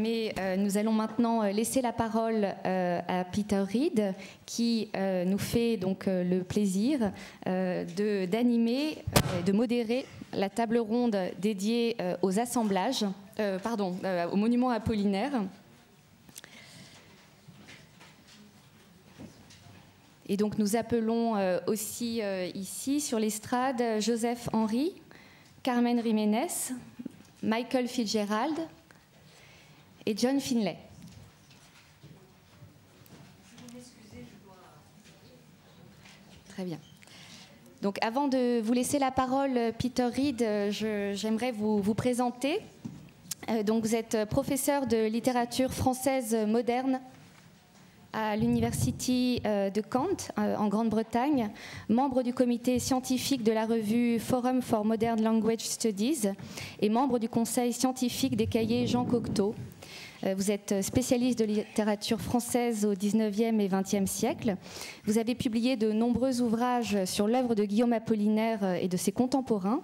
Mais nous allons maintenant laisser la parole à Peter Reed, qui nous fait donc le plaisir d'animer, de modérer la table ronde dédiée aux assemblages, aux monuments apollinaires. Et donc nous appelons aussi ici sur l'estrade Joseph Henry, Carmen Jiménez, Michael Fitzgerald et John Finlay. Très bien. Donc avant de vous laisser la parole, Peter Reed, j'aimerais vous présenter. Donc vous êtes professeur de littérature française moderne à l'University de Kent, en Grande-Bretagne, membre du comité scientifique de la revue Forum for Modern Language Studies et membre du conseil scientifique des cahiers Jean Cocteau. Vous êtes spécialiste de littérature française au XIXe et XXe siècle. Vous avez publié de nombreux ouvrages sur l'œuvre de Guillaume Apollinaire et de ses contemporains.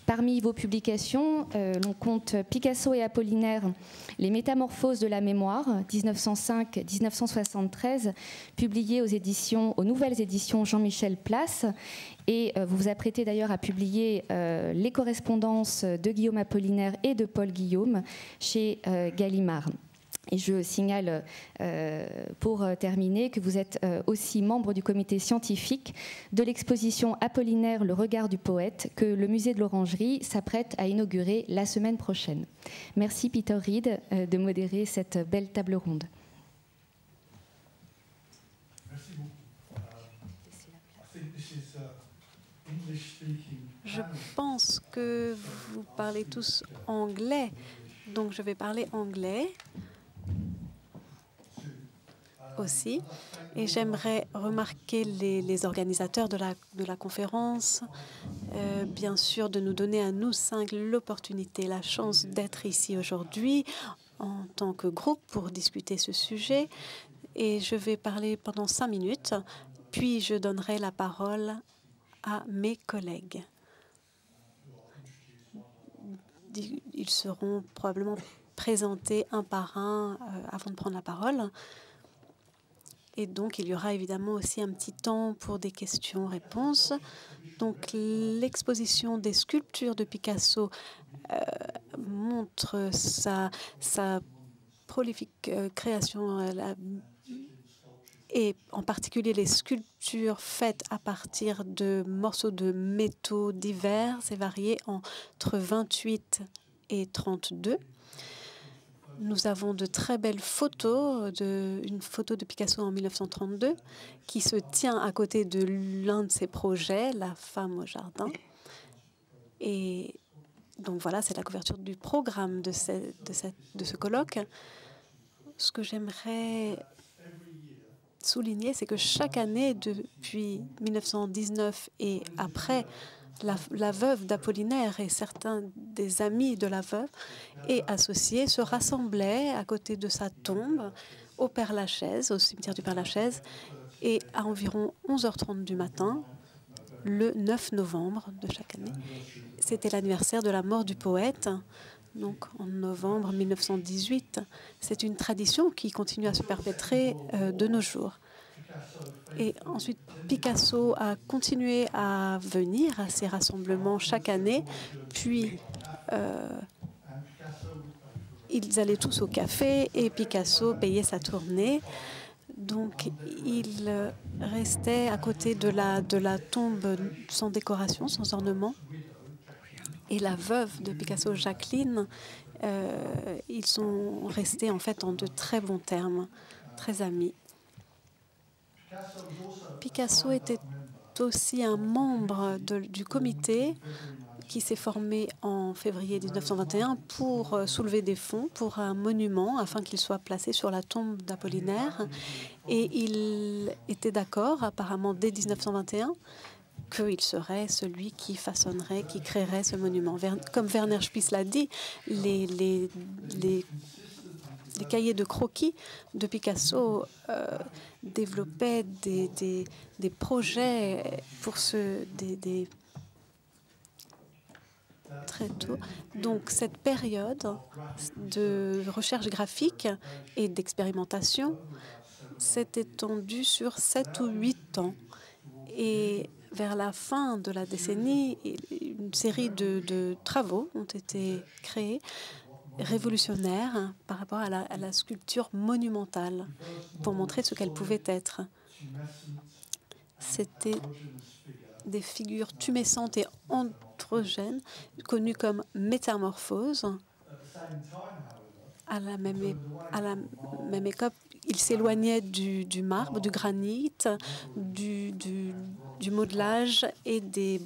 Parmi vos publications, l'on compte Picasso et Apollinaire, Les Métamorphoses de la mémoire, 1905-1973, publié aux nouvelles éditions Jean-Michel Place. Et vous vous apprêtez d'ailleurs à publier les correspondances de Guillaume Apollinaire et de Paul Guillaume chez Gallimard. Et je signale, pour terminer, que vous êtes aussi membre du comité scientifique de l'exposition Apollinaire, le regard du poète, que le musée de l'Orangerie s'apprête à inaugurer la semaine prochaine. Merci Peter Reed de modérer cette belle table ronde. Merci beaucoup. Je pense que vous parlez tous anglais, donc je vais parler anglais aussi. Et j'aimerais remarquer les organisateurs de la conférence, bien sûr, de nous donner à nous 5 l'opportunité, la chance d'être ici aujourd'hui en tant que groupe pour discuter ce sujet. Et je vais parler pendant 5 minutes, puis je donnerai la parole à mes collègues. Ils seront probablement présentés un par un avant de prendre la parole. Et donc, il y aura évidemment aussi un petit temps pour des questions-réponses. Donc, l'exposition des sculptures de Picasso montre sa prolifique création et en particulier les sculptures faites à partir de morceaux de métaux divers et variés entre 28 et 32. Nous avons de très belles photos, une photo de Picasso en 1932 qui se tient à côté de l'un de ses projets, La femme au jardin. Et donc voilà, c'est la couverture du programme de ce colloque. Ce que j'aimerais souligner, c'est que chaque année, depuis 1919 et après, la veuve d'Apollinaire et certains des amis de la veuve et associés se rassemblaient à côté de sa tombe au Père-Lachaise, au cimetière du Père-Lachaise, et à environ 11h30 du matin, le 9 novembre de chaque année. C'était l'anniversaire de la mort du poète, donc en novembre 1918. C'est une tradition qui continue à se perpétrer de nos jours. Et ensuite, Picasso a continué à venir à ces rassemblements chaque année, puis ils allaient tous au café et Picasso payait sa tournée. Donc, il restait à côté de la tombe sans décoration, sans ornement. Et la veuve de Picasso, Jacqueline, ils sont restés en fait en de très bons termes, très amis. Picasso était aussi un membre du comité qui s'est formé en février 1921 pour soulever des fonds pour un monument afin qu'il soit placé sur la tombe d'Apollinaire. Et il était d'accord, apparemment dès 1921, qu'il serait celui qui façonnerait, qui créerait ce monument. Comme Werner Spieß l'a dit, les cahiers de croquis de Picasso développaient des projets pour très tôt. Donc cette période de recherche graphique et d'expérimentation s'est étendue sur 7 ou 8 ans. Et vers la fin de la décennie, une série de travaux ont été créés, révolutionnaires par rapport à la sculpture monumentale, pour montrer ce qu'elle pouvait être. C'était des figures tumescentes et androgènes, connues comme métamorphoses. À la même époque, il s'éloignait du marbre, du granit, du modelage et des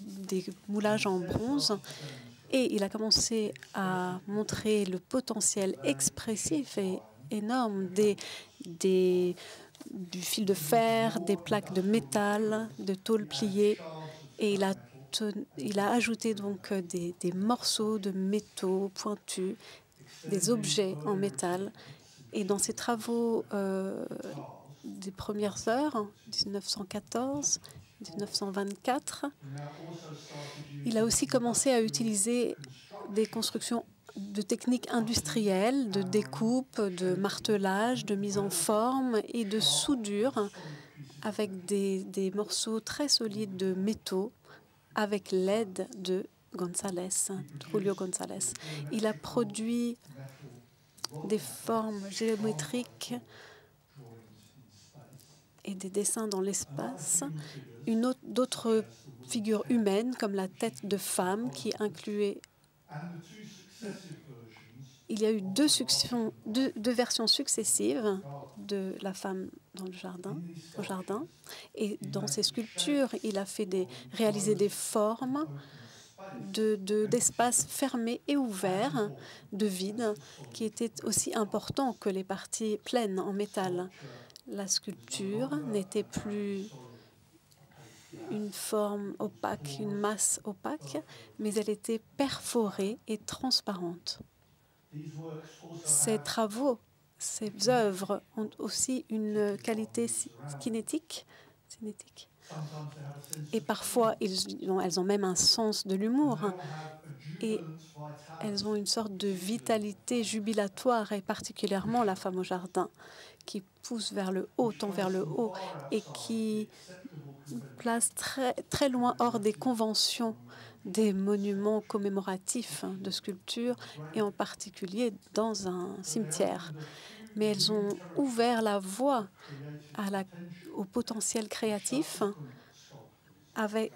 moulages en bronze. Et il a commencé à montrer le potentiel expressif et énorme du fil de fer, des plaques de métal, de tôle pliée. Et il a ajouté donc des morceaux de métaux pointus, des objets en métal. Et dans ses travaux des premières heures, 1914, 1924, il a aussi commencé à utiliser des constructions de techniques industrielles, de découpe, de martelage, de mise en forme et de soudure avec des morceaux très solides de métaux avec l'aide de Julio González. Il a produit des formes géométriques et des dessins dans l'espace, d'autres figures humaines comme la tête de femme qui incluait... Il y a eu deux versions successives de la femme dans le jardin, au jardin. Et dans ses sculptures, il a réalisé des formes d'espaces fermés et ouverts, de vide, qui étaient aussi importants que les parties pleines en métal. La sculpture n'était plus une forme opaque, une masse opaque, mais elle était perforée et transparente. Ces travaux, ces œuvres ont aussi une qualité cinétique. Et parfois, elles ont même un sens de l'humour. Et elles ont une sorte de vitalité jubilatoire, et particulièrement la femme au jardin, qui pousse vers le haut, tend vers le haut, et qui place très, très loin hors des conventions des monuments commémoratifs de sculpture, et en particulier dans un cimetière. Mais elles ont ouvert la voie au potentiel créatif. Avec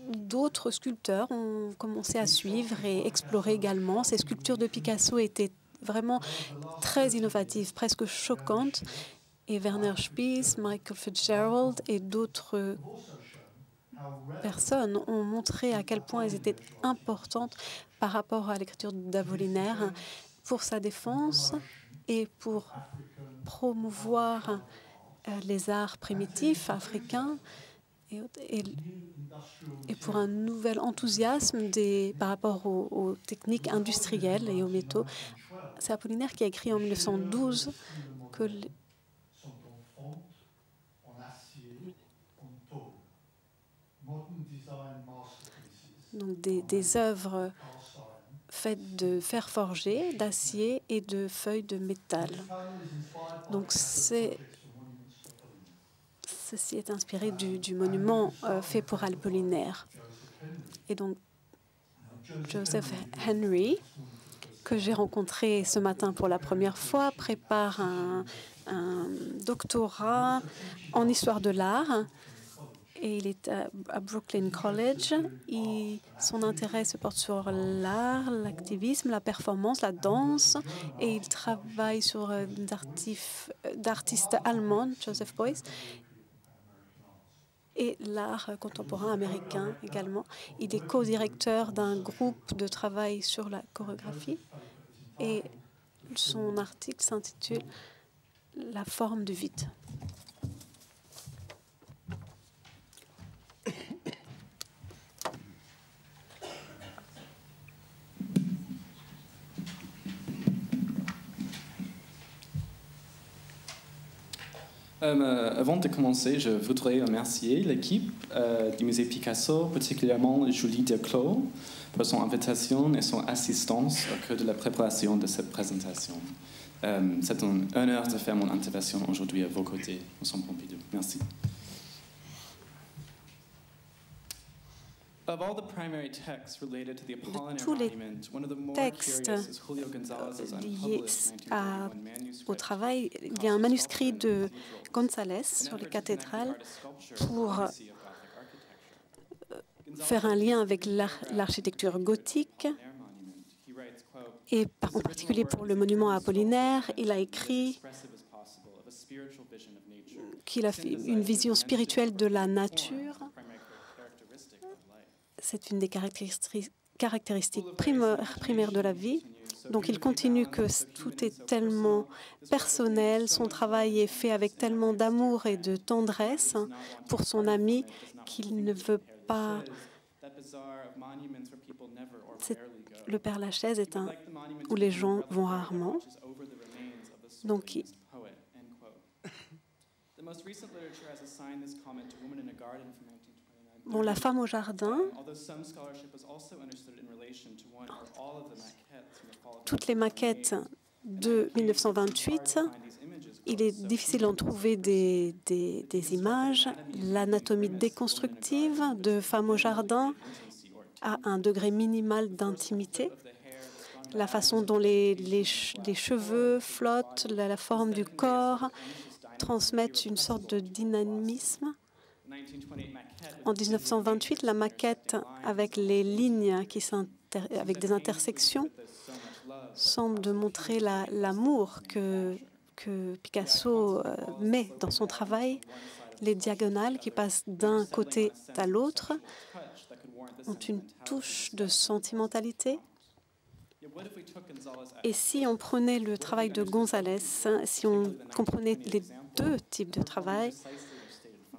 d'autres sculpteurs ont commencé à suivre et explorer également. Ces sculptures de Picasso étaient vraiment très innovatives, presque choquantes. Et Werner Spies, Michael Fitzgerald et d'autres personnes ont montré à quel point elles étaient importantes par rapport à l'écriture d'Apollinaire pour sa défense et pour promouvoir les arts primitifs africains et pour un nouvel enthousiasme par rapport aux techniques industrielles et aux métaux. C'est Apollinaire qui a écrit en 1912 que donc des œuvres faites de fer forgé, d'acier et de feuilles de métal. Donc ceci est inspiré du monument fait pour Apollinaire. Et donc Joseph Henry, que j'ai rencontré ce matin pour la première fois, prépare un doctorat en histoire de l'art. Et il est à Brooklyn College. Son intérêt se porte sur l'art, l'activisme, la performance, la danse. Et il travaille sur d'artistes allemands, Joseph Beuys, et l'art contemporain américain également. Il est co-directeur d'un groupe de travail sur la chorégraphie. Et son article s'intitule « La forme du vide ». Avant de commencer, je voudrais remercier l'équipe du musée Picasso, particulièrement Julie Declos, pour son invitation et son assistance au cours de la préparation de cette présentation. C'est un honneur de faire mon intervention aujourd'hui à vos côtés au Centre Pompidou. Merci. De tous les textes liés au travail, il y a un manuscrit de González sur les cathédrales pour faire un lien avec l'architecture gothique et en particulier pour le monument à Apollinaire. Il a écrit qu'il a fait une vision spirituelle de la nature. C'est une des caractéristiques primaires de la vie. Donc il continue que tout est tellement personnel, son travail est fait avec tellement d'amour et de tendresse pour son ami qu'il ne veut pas... Le Père-Lachaise est où les gens vont rarement. Donc, bon, La femme au jardin, toutes les maquettes de 1928, il est difficile d'en trouver des images. L'anatomie déconstructive de Femme au jardin a un degré minimal d'intimité. La façon dont les cheveux flottent, la forme du corps transmettent une sorte de dynamisme. En 1928, la maquette avec les lignes avec des intersections semble montrer l'amour que Picasso met dans son travail. Les diagonales qui passent d'un côté à l'autre ont une touche de sentimentalité. Et si on prenait le travail de González, si on comprenait les deux types de travail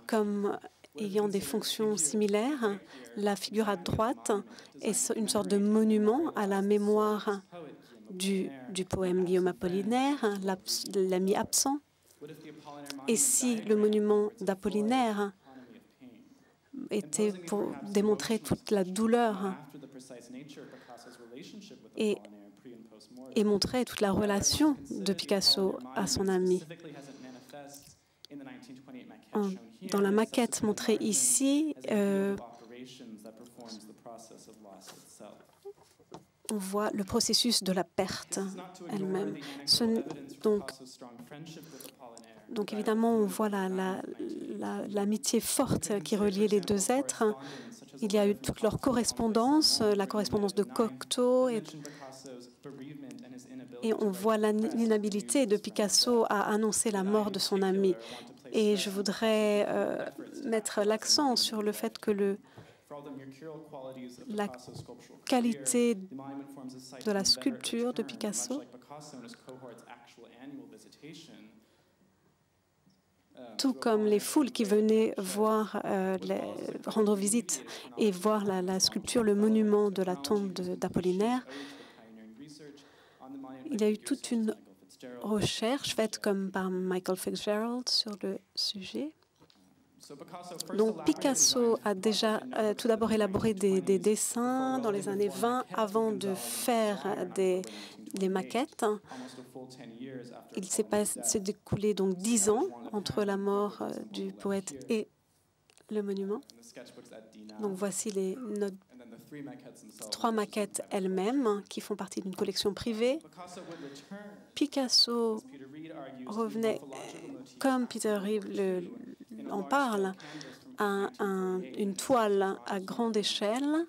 comme ayant des fonctions similaires, la figure à droite est une sorte de monument à la mémoire du poème Guillaume Apollinaire, l'ami absent. Et si le monument d'Apollinaire était pour démontrer toute la douleur et montrer toute la relation de Picasso à son ami. Dans la maquette montrée ici, on voit le processus de la perte elle-même. Donc évidemment, on voit l'amitié forte qui reliait les deux êtres. Il y a eu toute leur correspondance, la correspondance de Cocteau, et on voit l'inhabilité de Picasso à annoncer la mort de son ami. Et je voudrais mettre l'accent sur le fait que la qualité de la sculpture de Picasso, tout comme les foules qui venaient rendre visite et voir la sculpture, le monument de la tombe d'Apollinaire, il y a eu toute une recherche faite comme par Michael Fitzgerald sur le sujet. Donc Picasso a déjà tout d'abord élaboré des dessins dans les années 20 avant de faire des maquettes. Il s'est découlé donc 10 ans entre la mort du poète et le monument. Donc voici les 3 maquettes elles-mêmes qui font partie d'une collection privée. Picasso revenait, comme Peter Reeve en parle, à une toile à grande échelle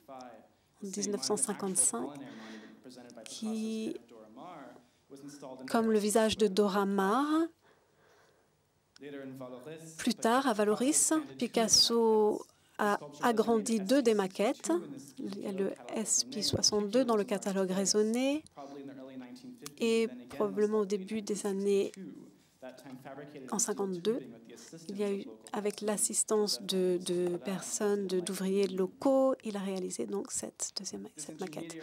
en 1955 qui, comme le visage de Dora Maar. Plus tard, à Vallauris, Picasso a agrandi 2 des maquettes. Il y a le SP62 dans le catalogue raisonné et probablement au début des années en 1952, il y a eu, avec l'assistance de personnes, d'ouvriers locaux, il a réalisé donc cette maquette.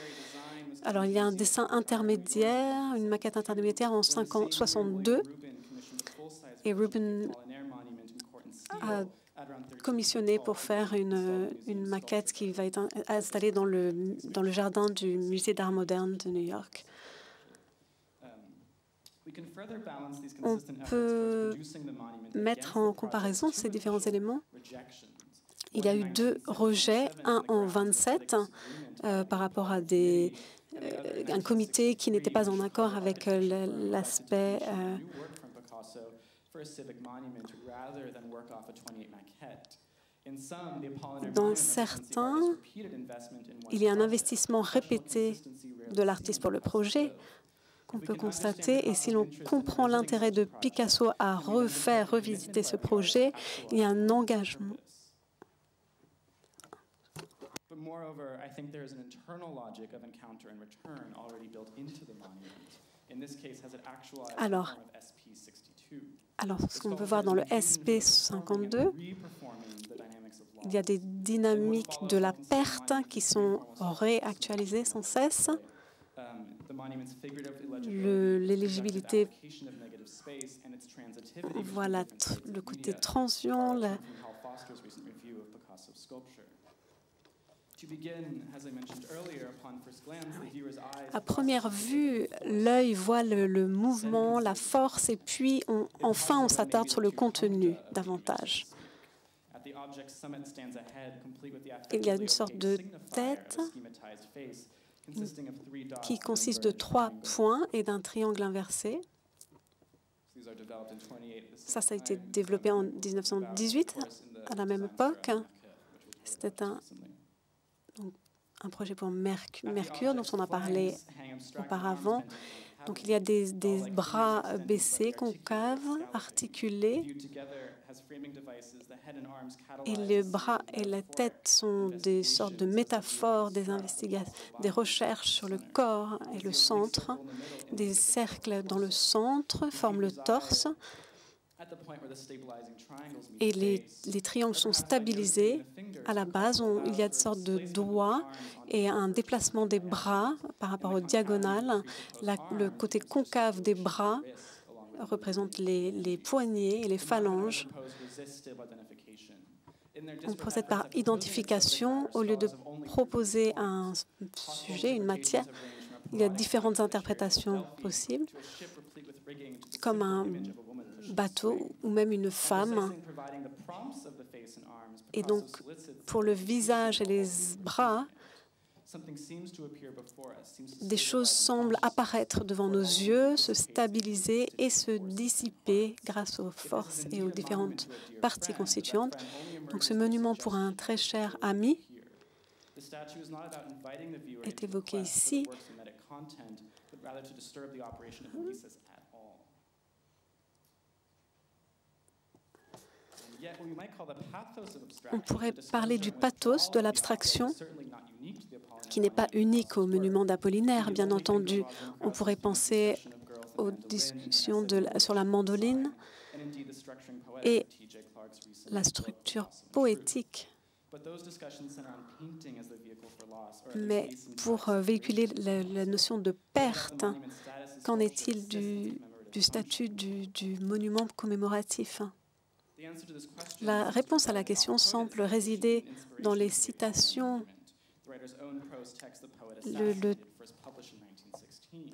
Alors il y a un dessin intermédiaire, une maquette intermédiaire en 1962, et Ruben a commissionné pour faire une maquette qui va être installée dans le jardin du Musée d'art moderne de New York. On peut mettre en comparaison ces différents éléments. Il y a eu 2 rejets, un en 27 par rapport à un comité qui n'était pas en accord avec l'aspect dans certains, il y a un investissement répété de l'artiste pour le projet qu'on peut constater. Et si l'on comprend l'intérêt de Picasso à revisiter ce projet, il y a un engagement. Alors, ce qu'on peut voir dans le SP52, il y a des dynamiques de la perte qui sont réactualisées sans cesse. L'éligibilité, voilà le côté transient. À première vue, l'œil voit le mouvement, la force, et puis enfin on s'attarde sur le contenu davantage. Il y a une sorte de tête qui consiste de 3 points et d'un triangle inversé. Ça a été développé en 1918, à la même époque. C'était un projet pour Mercure, dont on a parlé auparavant. Donc, il y a des bras baissés, concaves, articulés. Et les bras et la tête sont des sortes de métaphores, des recherches sur le corps et le centre. Des cercles dans le centre forment le torse. Et les triangles sont stabilisés. À la base, il y a une sorte de doigt et un déplacement des bras par rapport aux diagonales. Le côté concave des bras représente les poignets et les phalanges. On procède par identification. Au lieu de proposer un sujet, une matière, il y a différentes interprétations possibles, comme un bateau ou même une femme. Et donc, pour le visage et les bras, des choses semblent apparaître devant nos yeux, se stabiliser et se dissiper grâce aux forces et aux différentes parties constituantes. Donc, ce monument pour un très cher ami est évoqué ici. On pourrait parler du pathos de l'abstraction, qui n'est pas unique au monument d'Apollinaire, bien entendu. On pourrait penser aux discussions sur la mandoline et la structure poétique. Mais pour véhiculer la notion de perte, qu'en est-il du statut du monument commémoratif ? La réponse à la question semble résider dans les citations.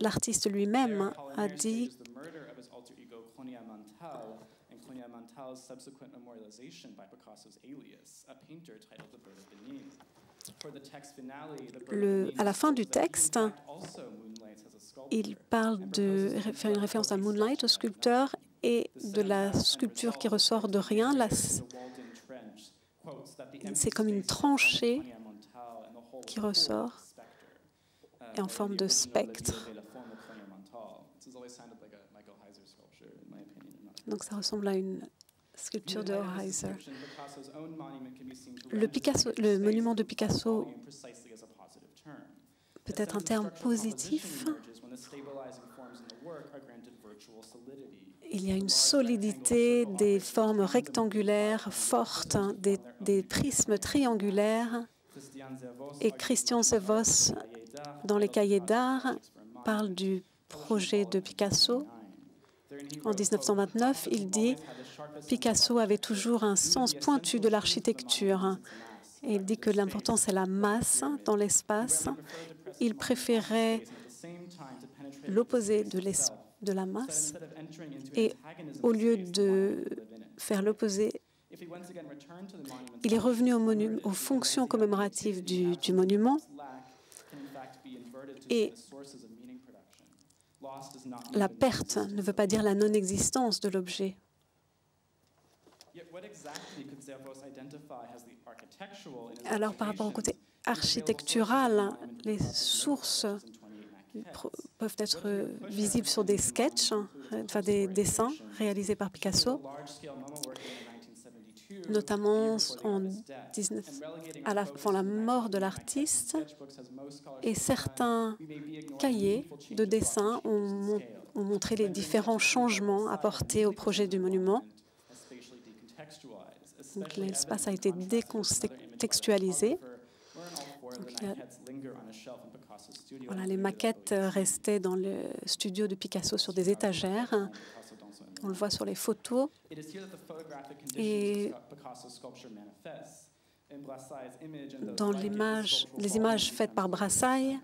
L'artiste lui-même a dit à la fin du texte, il parle faire une référence à Moonlight, au sculpteur, et de la sculpture qui ressort de rien. C'est comme une tranchée qui ressort et en forme de spectre. Donc ça ressemble à une sculpture de Ohlheiser. Le monument de Picasso peut être un terme positif. Il y a une solidité, des formes rectangulaires fortes, des prismes triangulaires. Et Christian Zevos, dans les cahiers d'art, parle du projet de Picasso. En 1929, il dit « Picasso avait toujours un sens pointu de l'architecture ». Et il dit que l'important, c'est la masse dans l'espace. Il préférait l'opposé de la masse. Et au lieu de faire l'opposé, il est revenu aux fonctions commémoratives du monument. Et la perte ne veut pas dire la non-existence de l'objet. Alors, par rapport au côté architectural, les sources peuvent être visibles sur des sketchs, enfin des dessins réalisés par Picasso, notamment avant la mort de l'artiste, et certains cahiers de dessins ont montré les différents changements apportés au projet du monument. Donc, l'espace a été décontextualisé. Voilà, les maquettes restaient dans le studio de Picasso sur des étagères. On le voit sur les photos. Et dans les images faites par Brassai,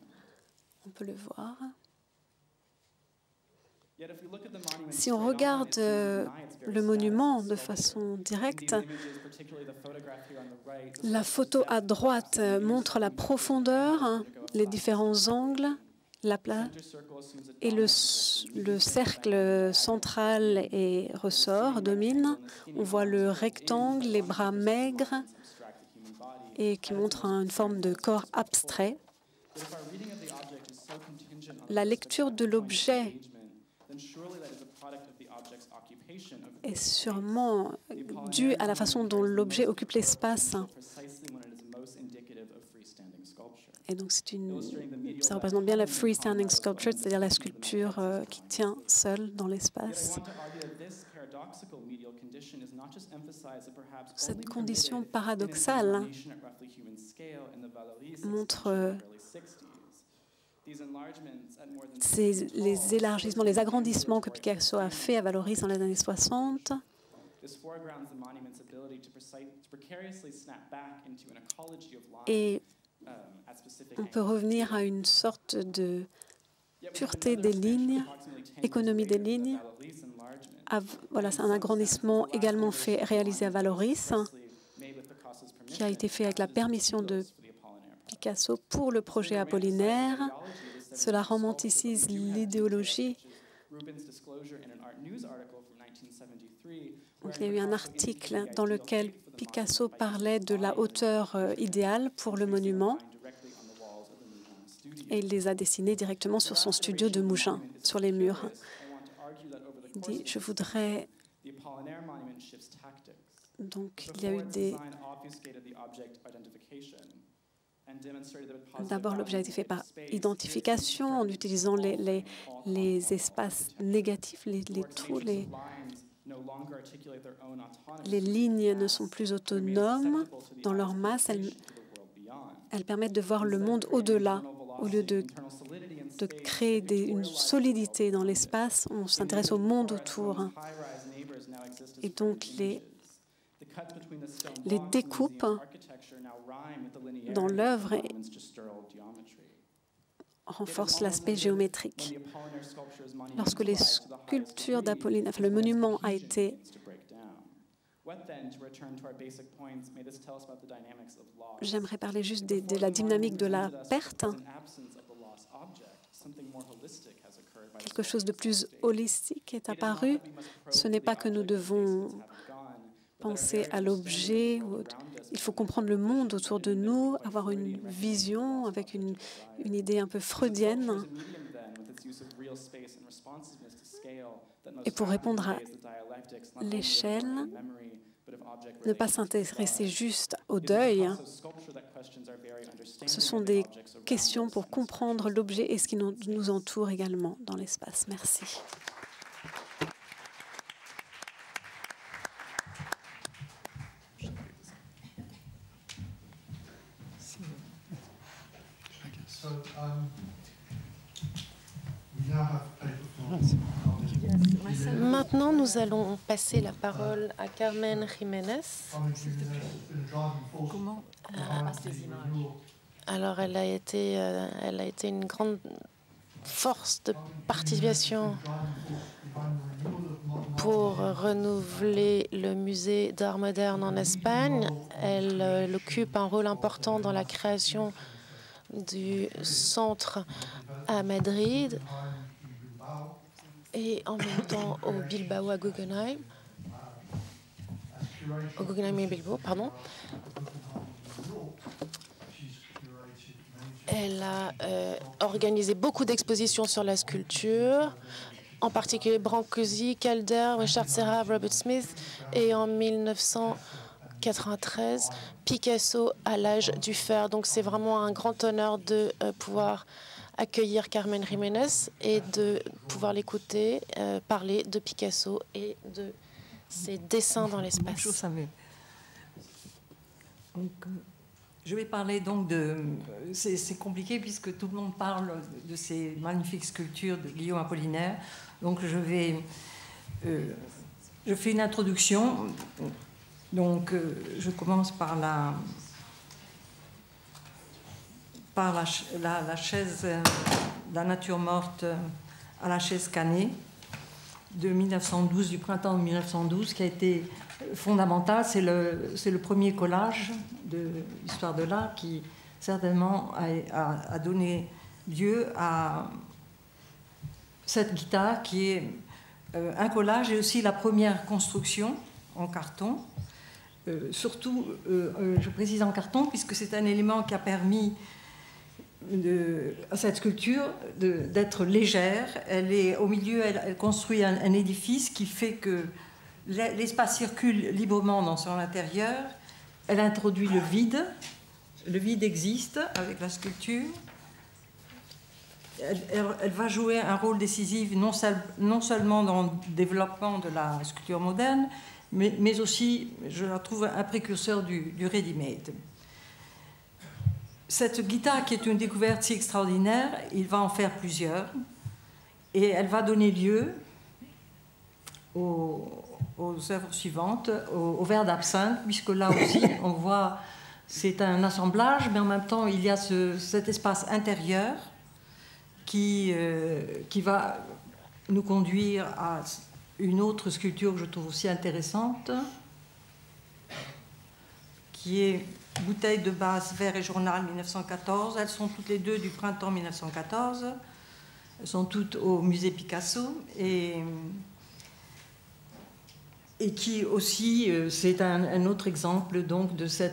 on peut le voir. Si on regarde le monument de façon directe, la photo à droite montre la profondeur, les différents angles, la place, et le cercle central et ressort, domine. On voit le rectangle, les bras maigres, et qui montre une forme de corps abstrait. La lecture de l'objet est sûrement due à la façon dont l'objet occupe l'espace. Et donc, ça représente bien la freestanding sculpture, c'est-à-dire la sculpture qui tient seule dans l'espace. Cette condition paradoxale montre les élargissements, les agrandissements que Picasso a fait à Vallauris dans les années 60. Et on peut revenir à une sorte de pureté des lignes, économie des lignes. Voilà, c'est un agrandissement également réalisé à Vallauris, qui a été fait avec la permission de Picasso pour le projet Apollinaire. Cela romanticise l'idéologie. Donc, il y a eu un article dans lequel Picasso parlait de la hauteur idéale pour le monument et il les a dessinés directement sur son studio de Mougins, sur les murs. Il dit, je voudrais... Donc, il y a eu des... D'abord, l'objet a été fait par identification, en utilisant les espaces négatifs, les trous, les lignes ne sont plus autonomes dans leur masse. Elles permettent de voir le monde au-delà. Au lieu de créer une solidité dans l'espace, on s'intéresse au monde autour. Et donc, les découpes dans l'œuvre renforcent l'aspect géométrique. Lorsque les sculptures d'Apollinaire, le monument a été J'aimerais parler juste de la dynamique de la perte. Quelque chose de plus holistique est apparu. Ce n'est pas que nous devons penser à l'objet. Il faut comprendre le monde autour de nous, avoir une vision avec une idée un peu freudienne. Et pour répondre à l'échelle, ne pas s'intéresser juste au deuil. Ce sont des questions pour comprendre l'objet et ce qui nous entoure également dans l'espace. Merci. So, we now have paper from Maintenant, nous allons passer la parole à Carmen Jiménez. Comment ces images? Alors, elle a été une grande force de participation pour renouveler le musée d'art moderne en Espagne. Elle occupe un rôle important dans la création du centre à Madrid et en même temps au Bilbao, à Guggenheim. Au Guggenheim et Bilbao, pardon. Elle a organisé beaucoup d'expositions sur la sculpture, en particulier Brancusi, Calder, Richard Serra, Robert Smith, et en 1993, Picasso à l'âge du fer. Donc c'est vraiment un grand honneur de pouvoir accueillir Carmen Jiménez et de pouvoir l'écouter parler de Picasso et de ses dessins dans l'espace. Je vais parler donc de... C'est compliqué puisque tout le monde parle de ces magnifiques sculptures de Guillaume Apollinaire. Donc je fais une introduction. Donc je commence par la chaise, la nature morte à la chaise Canet de 1912, du printemps de 1912, qui a été fondamental. C'est le premier collage de l'histoire de l'art qui certainement a donné lieu à cette guitare qui est un collage et aussi la première construction en carton. Surtout, je précise en carton, puisque c'est un élément qui a permis à cette sculpture d'être légère. Elle est au milieu, elle construit un édifice qui fait que l'espace circule librement dans son intérieur. Elle introduit le vide. Le vide existe avec la sculpture. Elle va jouer un rôle décisif non seulement dans le développement de la sculpture moderne, mais aussi, je la trouve, un précurseur du ready-made. Cette guitare, qui est une découverte si extraordinaire, il va en faire plusieurs, et elle va donner lieu aux œuvres suivantes, au verre d'absinthe, puisque là aussi, on voit, c'est un assemblage, mais en même temps, il y a cet espace intérieur qui va nous conduire à une autre sculpture que je trouve aussi intéressante, qui est Bouteille de base, verre et journal 1914. Elles sont toutes les deux du printemps 1914. Elles sont toutes au musée Picasso et qui aussi, c'est un autre exemple donc de ce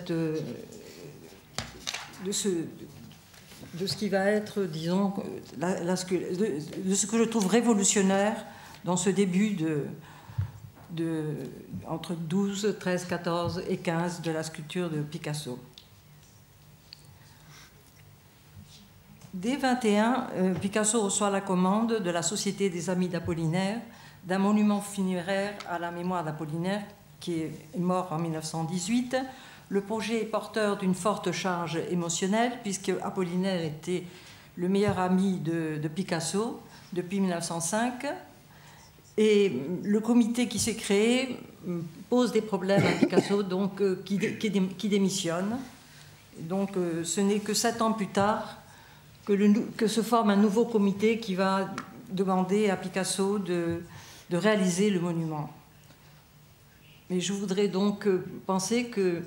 qui va être, disons, de ce que je trouve révolutionnaire dans ce début entre 12, 13, 14 et 15 de la sculpture de Picasso. Dès 21, Picasso reçoit la commande de la Société des Amis d'Apollinaire d'un monument funéraire à la mémoire d'Apollinaire, qui est mort en 1918. Le projet est porteur d'une forte charge émotionnelle, puisque Apollinaire était le meilleur ami de Picasso depuis 1905. Et le comité qui s'est créé pose des problèmes à Picasso, donc, qui démissionne. Donc ce n'est que 7 ans plus tard que se forme un nouveau comité qui va demander à Picasso de réaliser le monument. Mais je voudrais donc penser que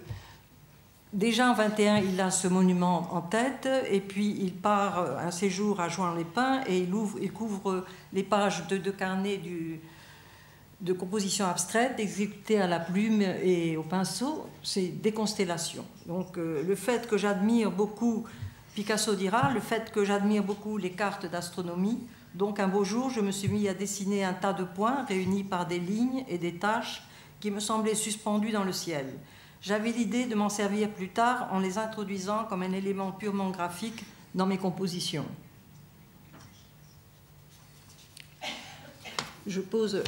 déjà en 21, il a ce monument en tête, et puis il part un séjour à Juan-les-Pins et il couvre les pages de carnets de composition abstraite exécutées à la plume et au pinceau. C'est des constellations. Donc le fait que j'admire beaucoup, Picasso dira, le fait que j'admire beaucoup les cartes d'astronomie, donc un beau jour, je me suis mis à dessiner un tas de points réunis par des lignes et des taches qui me semblaient suspendus dans le ciel. J'avais l'idée de m'en servir plus tard en les introduisant comme un élément purement graphique dans mes compositions. Je pose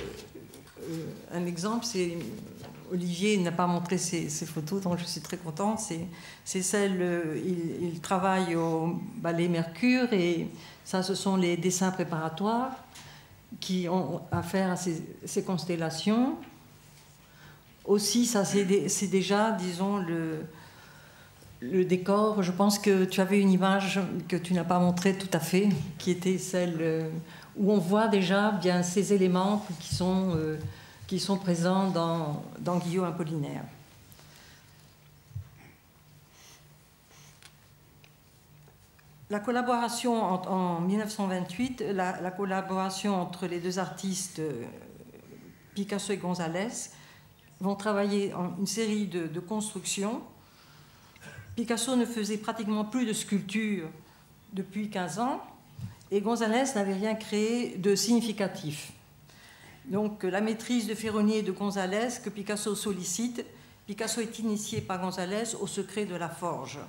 un exemple, Olivier n'a pas montré ses photos, donc je suis très contente. C'est celle, il travaille au Ballet Mercure, et ça, ce sont les dessins préparatoires. qui ont affaire à ces constellations. Aussi, ça c'est déjà, disons, le décor. Je pense que tu avais une image que tu n'as pas montrée tout à fait, qui était celle où on voit déjà bien ces éléments qui sont présents dans Guillaume Apollinaire. La collaboration en 1928, la collaboration entre les deux artistes, Picasso et González, vont travailler en une série de constructions. Picasso ne faisait pratiquement plus de sculpture depuis 15 ans et González n'avait rien créé de significatif. Donc la maîtrise de Ferronnier et de González que Picasso sollicite, Picasso est initié par González au secret de la forge.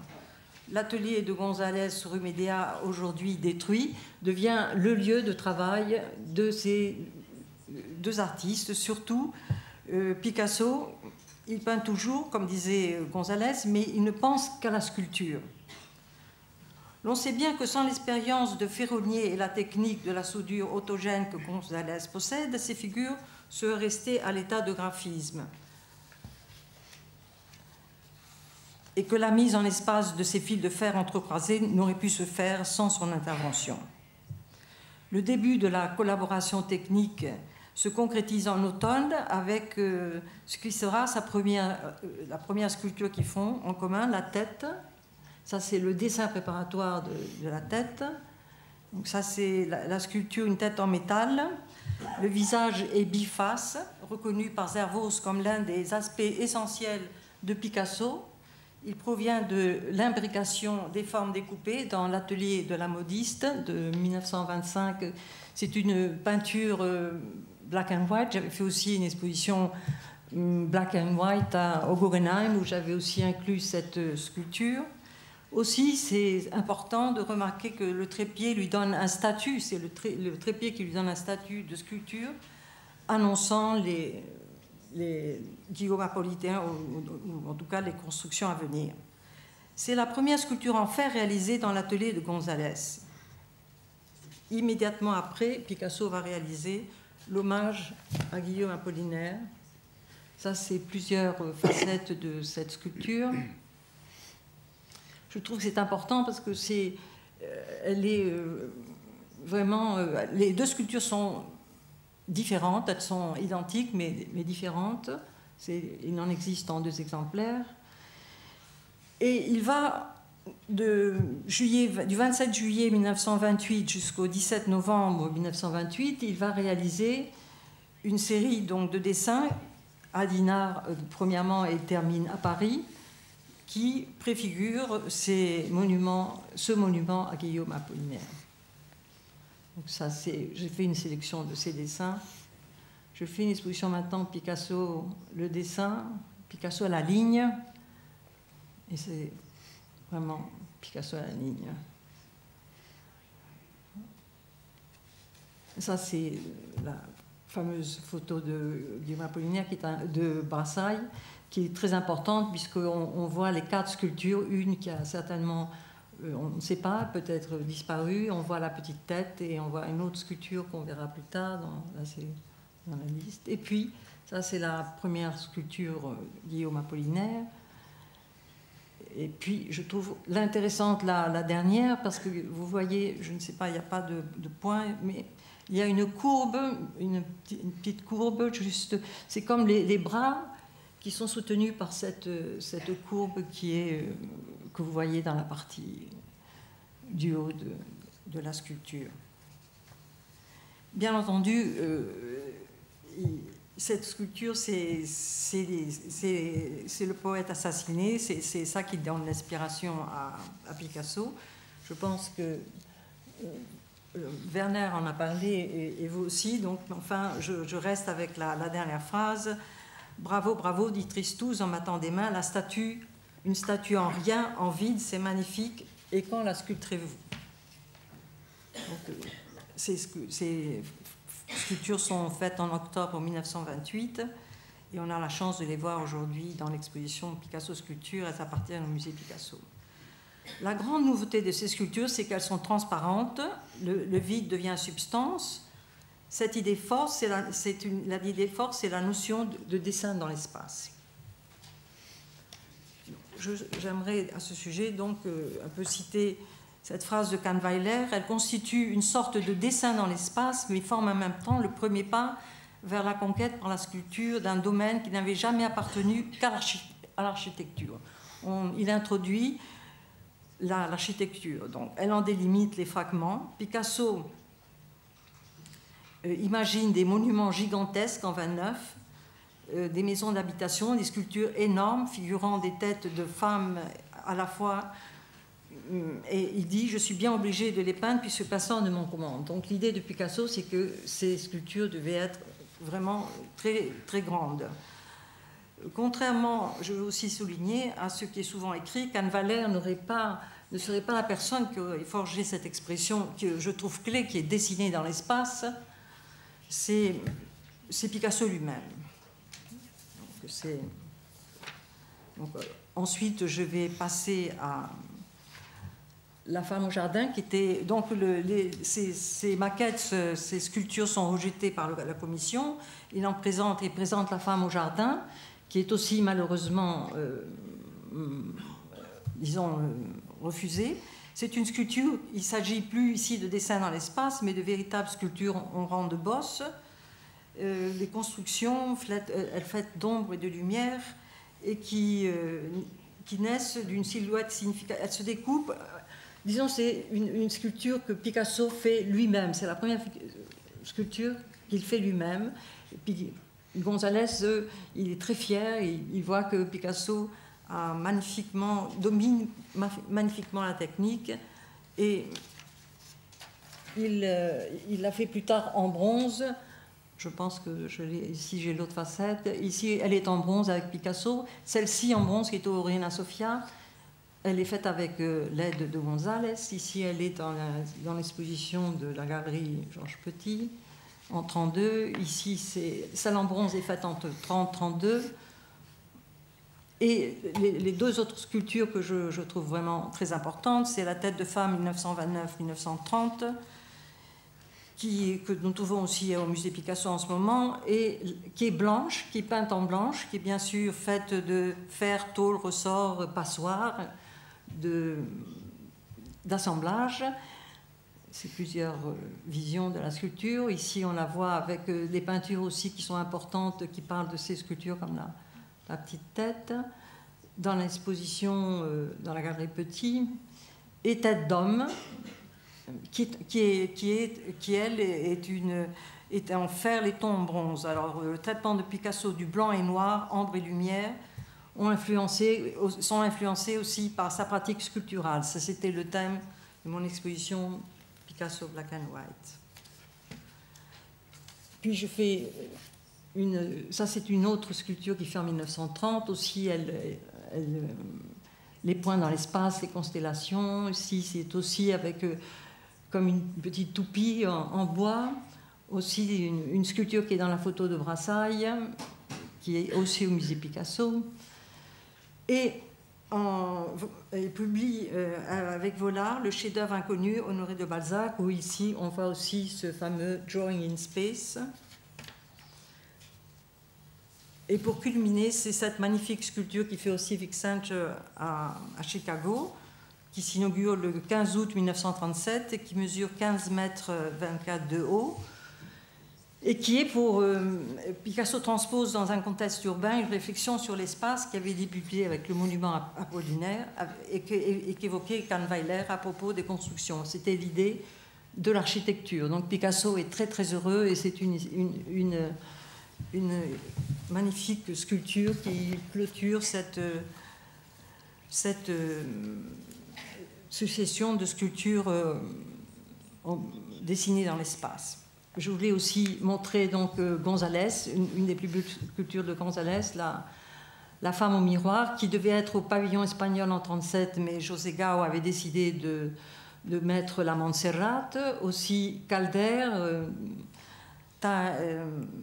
L'atelier de González rue Médéa, aujourd'hui détruit, devient le lieu de travail de ces deux artistes. Surtout, Picasso, il peint toujours, comme disait González, mais il ne pense qu'à la sculpture. L'on sait bien que sans l'expérience de Ferronnier et la technique de la soudure autogène que González possède, ces figures seraient restées à l'état de graphisme. Et que la mise en espace de ces fils de fer entrecroisés n'aurait pu se faire sans son intervention. Le début de la collaboration technique se concrétise en automne avec ce qui sera la première sculpture qu'ils font en commun, la tête. Ça, c'est le dessin préparatoire de la tête. Donc ça, c'est la sculpture, une tête en métal. Le visage est biface, reconnu par Zervos comme l'un des aspects essentiels de Picasso. Il provient de l'imbrication des formes découpées dans l'atelier de la modiste de 1925. C'est une peinture black and white. J'avais fait aussi une exposition black and white au Guggenheim où j'avais aussi inclus cette sculpture. Aussi, c'est important de remarquer que le trépied lui donne un statut. C'est le trépied qui lui donne un statut de sculpture, annonçant les Guillaume Apollinaire, ou en tout cas les constructions à venir. C'est la première sculpture en fer réalisée dans l'atelier de González. Immédiatement après, Picasso va réaliser l'hommage à Guillaume Apollinaire. Ça, c'est plusieurs facettes de cette sculpture. Je trouve que c'est important parce que elle est vraiment... les deux sculptures sont différentes, elles sont identiques mais différentes. Il en existe en 2 exemplaires. Et il va du 27 juillet 1928 jusqu'au 17 novembre 1928, il va réaliser une série donc, de dessins à Dinard, premièrement, et termine à Paris, qui préfigure ce monument à Guillaume Apollinaire. Donc ça, j'ai fait une sélection de ces dessins. Je fais une exposition maintenant, Picasso, le dessin, Picasso à la ligne, et c'est vraiment Picasso à la ligne. Ça, c'est la fameuse photo de Guillaume Apollinaire de Brassailles, qui est très importante puisqu'on voit les 4 sculptures, une qui a certainement, on ne sait pas, peut-être disparu, on voit la petite tête et on voit une autre sculpture qu'on verra plus tard dans la liste. Et puis, ça c'est la première sculpture Guillaume Apollinaire. Et puis, je trouve l'intéressante la dernière, parce que vous voyez, je ne sais pas, il n'y a pas de point, mais il y a une courbe, une petite courbe, juste, c'est comme les bras qui sont soutenus par cette courbe que vous voyez dans la partie du haut de la sculpture. Bien entendu, cette sculpture, c'est le poète assassiné, c'est ça qui donne l'inspiration à Picasso. Je pense que Werner en a parlé et vous aussi, donc enfin, je reste avec la dernière phrase. Bravo, bravo, dit Tristus en m'attant des mains, une statue en rien, en vide, c'est magnifique, et quand la sculpterez-vous? Ces sculptures sont faites en octobre 1928, et on a la chance de les voir aujourd'hui dans l'exposition Picasso Sculpture, elles appartiennent au musée Picasso. La grande nouveauté de ces sculptures, c'est qu'elles sont transparentes, le vide devient substance, Cette idée forte, l'idée forte, c'est la notion de dessin dans l'espace. J'aimerais à ce sujet donc un peu citer cette phrase de Kahnweiler. Elle constitue une sorte de dessin dans l'espace, mais forme en même temps le premier pas vers la conquête par la sculpture d'un domaine qui n'avait jamais appartenu qu'à l'architecture. Il introduit l'architecture, donc elle en délimite les fragments. Picasso imagine des monuments gigantesques en 29, des maisons d'habitation, des sculptures énormes figurant des têtes de femmes à la fois. Et il dit « Je suis bien obligé de les peindre puisque personne ne m'en commande ». Donc l'idée de Picasso, c'est que ces sculptures devaient être vraiment très, très grandes. Contrairement, je veux aussi souligner, à ce qui est souvent écrit, Kahnweiler ne serait pas la personne qui aurait forgé cette expression que je trouve clé, qui est dessinée dans l'espace. C'est Picasso lui-même. Ensuite, je vais passer à La femme au jardin, qui était donc ces maquettes, ces sculptures sont rejetées par la commission. Il présente La femme au jardin, qui est aussi malheureusement, disons, refusée. C'est une sculpture, il ne s'agit plus ici de dessin dans l'espace, mais de véritables sculptures en rang de bosse. Les constructions, elles faites d'ombre et de lumière, et qui naissent d'une silhouette significative. Elles se découpent. Disons, c'est une sculpture que Picasso fait lui-même. C'est la première sculpture qu'il fait lui-même. Et puis González, il est très fier. Il voit que Picasso domine magnifiquement la technique. Et il l'a fait plus tard en bronze. Je pense que ici j'ai l'autre facette. Ici, elle est en bronze avec Picasso. Celle-ci en bronze qui est au Reina Sofia, elle est faite avec l'aide de González. Ici, elle est dans l'exposition de la galerie Georges Petit en 1932. Ici, celle en bronze est faite entre 1930 et 1932. Et les deux autres sculptures que je trouve vraiment très importantes, c'est la tête de femme 1929-1930, que nous trouvons aussi au musée Picasso en ce moment, et qui est blanche, qui est peinte en blanche, qui est bien sûr faite de fer, tôle, ressort, passoire, d'assemblage. C'est plusieurs visions de la sculpture. Ici, on la voit avec des peintures aussi qui sont importantes, qui parlent de ces sculptures comme la petite tête, dans l'exposition dans la galerie Petit, et tête d'homme, qui elle est en fer, les tons en bronze. Alors le traitement de Picasso du blanc et noir, ombre et lumière, sont influencés aussi par sa pratique sculpturale. Ça, c'était le thème de mon exposition Picasso Black and White. Puis je fais ça, c'est une autre sculpture qui fait en 1930. Aussi, les points dans l'espace, les constellations. Ici, c'est aussi avec comme une petite toupie en bois. Aussi une sculpture qui est dans la photo de Brassailles, qui est aussi au musée Picasso. Et il publie avec Vollard le chef-d'œuvre inconnu Honoré de Balzac, où ici on voit aussi ce fameux Drawing in Space. Et pour culminer, c'est cette magnifique sculpture qui fait aussi Vic Sanger à Chicago, qui s'inaugure le 15 août 1937 et qui mesure 15 mètres 24 de haut. Et qui est pour... Picasso transpose dans un contexte urbain une réflexion sur l'espace qui avait débuté avec le monument apollinaire et qu'évoquait Kahnweiler à propos des constructions. C'était l'idée de l'architecture. Donc Picasso est très très heureux et c'est une magnifique sculpture qui clôture cette succession de sculptures dessinées dans l'espace. Je voulais aussi montrer donc González, une des plus belles sculptures de González, la femme au miroir, qui devait être au pavillon espagnol en 1937, mais José Gao avait décidé de mettre la Montserrat. Aussi Calder,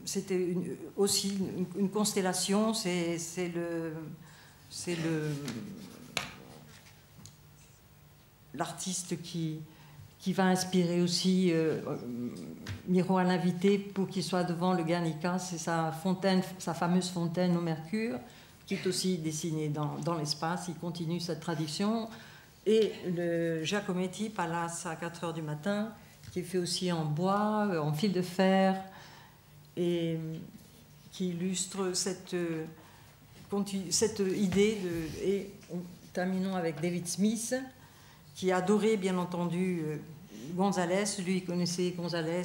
c'était aussi une constellation, c'est l'artiste qui qui va inspirer aussi Miro à l'invité pour qu'il soit devant le Guernica. C'est sa fameuse fontaine au mercure, qui est aussi dessinée dans l'espace. Il continue cette tradition. Et le Giacometti Palace à 4 heures du matin, qui est fait aussi en bois, en fil de fer, et qui illustre cette idée et terminons avec David Smith, qui adorait bien entendu Gonzalez. Lui, il connaissait Gonzalez,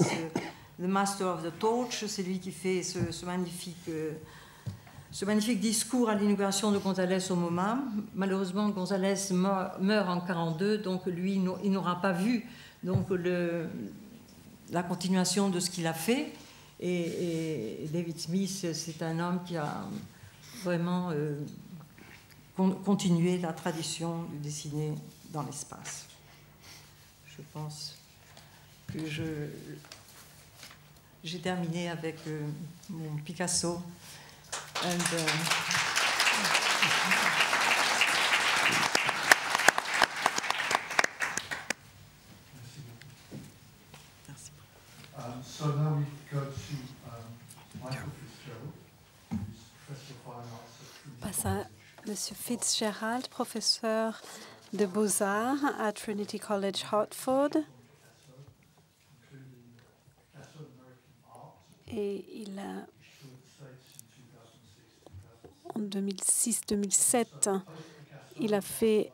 The Master of the Torch. C'est lui qui fait ce magnifique discours à l'inauguration de Gonzalez au MoMA. Malheureusement, Gonzalez meurt en 1942, donc lui, il n'aura pas vu donc, la continuation de ce qu'il a fait. Et David Smith, c'est un homme qui a vraiment continué la tradition de dessiner dans l'espace. Je pense que j'ai terminé avec mon Picasso. So now we go to Michael Fitzgerald, who's Professor of Fine Arts at Trinity Passe à Monsieur Fitzgerald, professeur de Beaux-Arts à Trinity College, Hartford. Et il a, en 2006-2007, il a fait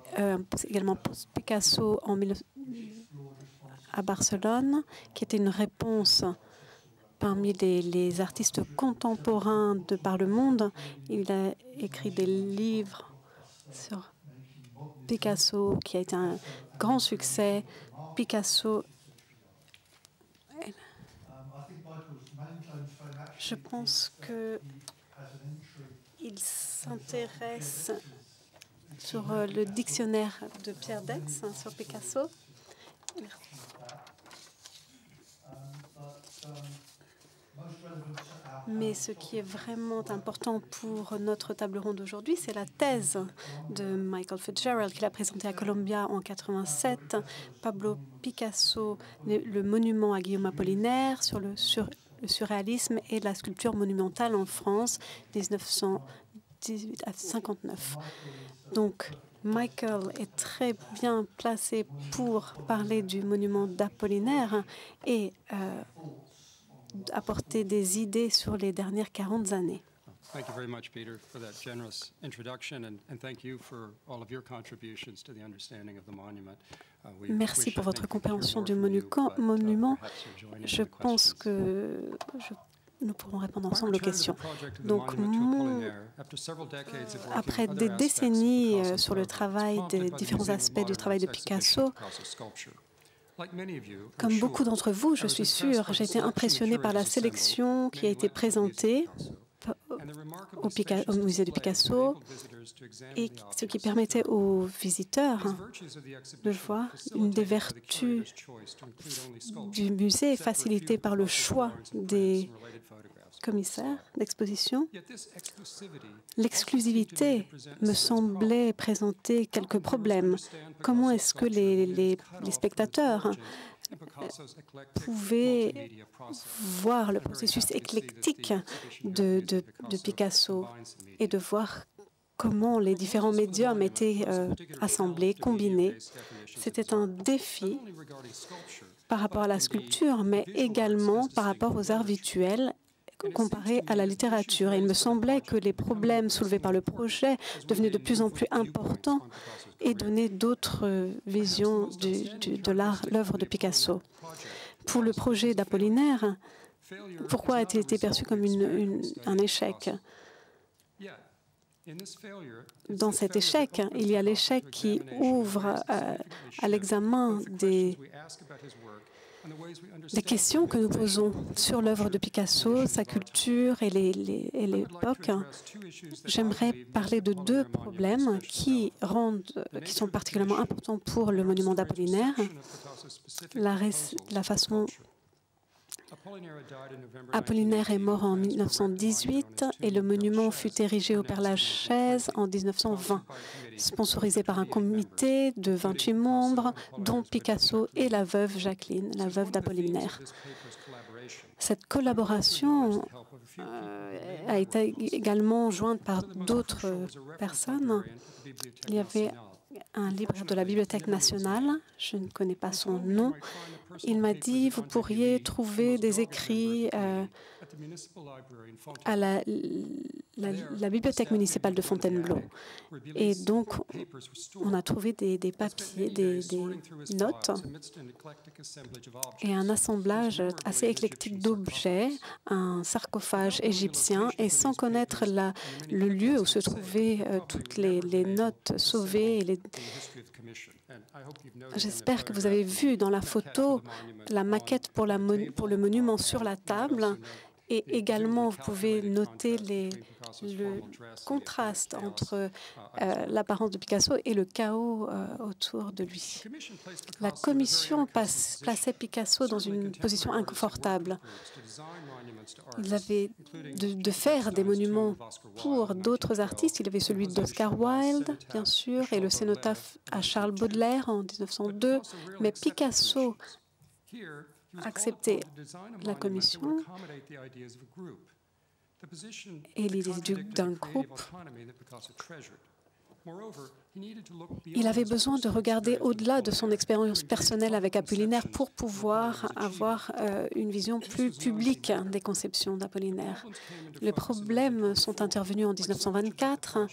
également Picasso à Barcelone, qui était une réponse parmi les artistes contemporains de par le monde. Il a écrit des livres sur Picasso, qui a été un grand succès. Picasso, je pense qu'il s'intéresse sur le dictionnaire de Pierre Dex sur Picasso. Mais ce qui est vraiment important pour notre table ronde aujourd'hui, c'est la thèse de Michael Fitzgerald qu'il a présentée à Columbia en 1987, Pablo Picasso, le monument à Guillaume Apollinaire, sur le surréalisme et la sculpture monumentale en France, 1918 à 1959. Donc, Michael est très bien placé pour parler du monument d'Apollinaire et apporter des idées sur les dernières 40 années. Thank you very much, Peter, for that generous introduction, and thank you for all of your contributions to the understanding of the monument. Merci pour votre compréhension du monument. Je pense que nous pourrons répondre ensemble aux questions. Donc, après des décennies sur le travail des différents aspects du travail de Picasso, comme beaucoup d'entre vous, je suis sûre, j'ai été impressionnée par la sélection qui a été présentée au musée de Picasso et ce qui permettait aux visiteurs de voir une des vertus du musée facilitée par le choix des commissaires d'exposition. L'exclusivité me semblait présenter quelques problèmes. Comment est-ce que les spectateurs pouvaient voir le processus éclectique de Picasso et de voir comment les différents médiums étaient assemblés, combinés. C'était un défi par rapport à la sculpture, mais également par rapport aux arts visuels comparé à la littérature. Et il me semblait que les problèmes soulevés par le projet devenaient de plus en plus importants et donnaient d'autres visions de l'œuvre de Picasso. Pour le projet d'Apollinaire, pourquoi a-t-il été perçu comme un échec? Dans cet échec, il y a l'échec qui ouvre à l'examen des questions que nous posons sur l'œuvre de Picasso, sa culture et l'époque. J'aimerais parler de deux problèmes qui sont particulièrement importants pour le monument d'Apollinaire. La façon Apollinaire est mort en 1918 et le monument fut érigé au Père-Lachaise en 1920. sponsorisé par un comité de 28 membres, dont Picasso et la veuve Jacqueline, la veuve d'Apollinaire. Cette collaboration a été également jointe par d'autres personnes. Il y avait un libraire de la Bibliothèque nationale, je ne connais pas son nom. Il m'a dit, vous pourriez trouver des écrits à la bibliothèque municipale de Fontainebleau. Et donc, on a trouvé des papiers, des notes et un assemblage assez éclectique d'objets, un sarcophage égyptien, et sans connaître le lieu où se trouvaient toutes les notes sauvées. J'espère que vous avez vu dans la photo la maquette pour le monument sur la table. Et également, vous pouvez noter le contraste entre l'apparence de Picasso et le chaos autour de lui. La commission plaçait Picasso dans une position inconfortable. Il avait de faire des monuments pour d'autres artistes. Il avait celui d'Oscar Wilde, bien sûr, et le cénotaphe à Charles Baudelaire en 1902. Mais Picasso accepter la commission et l'idée d'un groupe. Il avait besoin de regarder au-delà de son expérience personnelle avec Apollinaire pour pouvoir avoir une vision plus publique des conceptions d'Apollinaire. Les problèmes sont intervenus en 1924.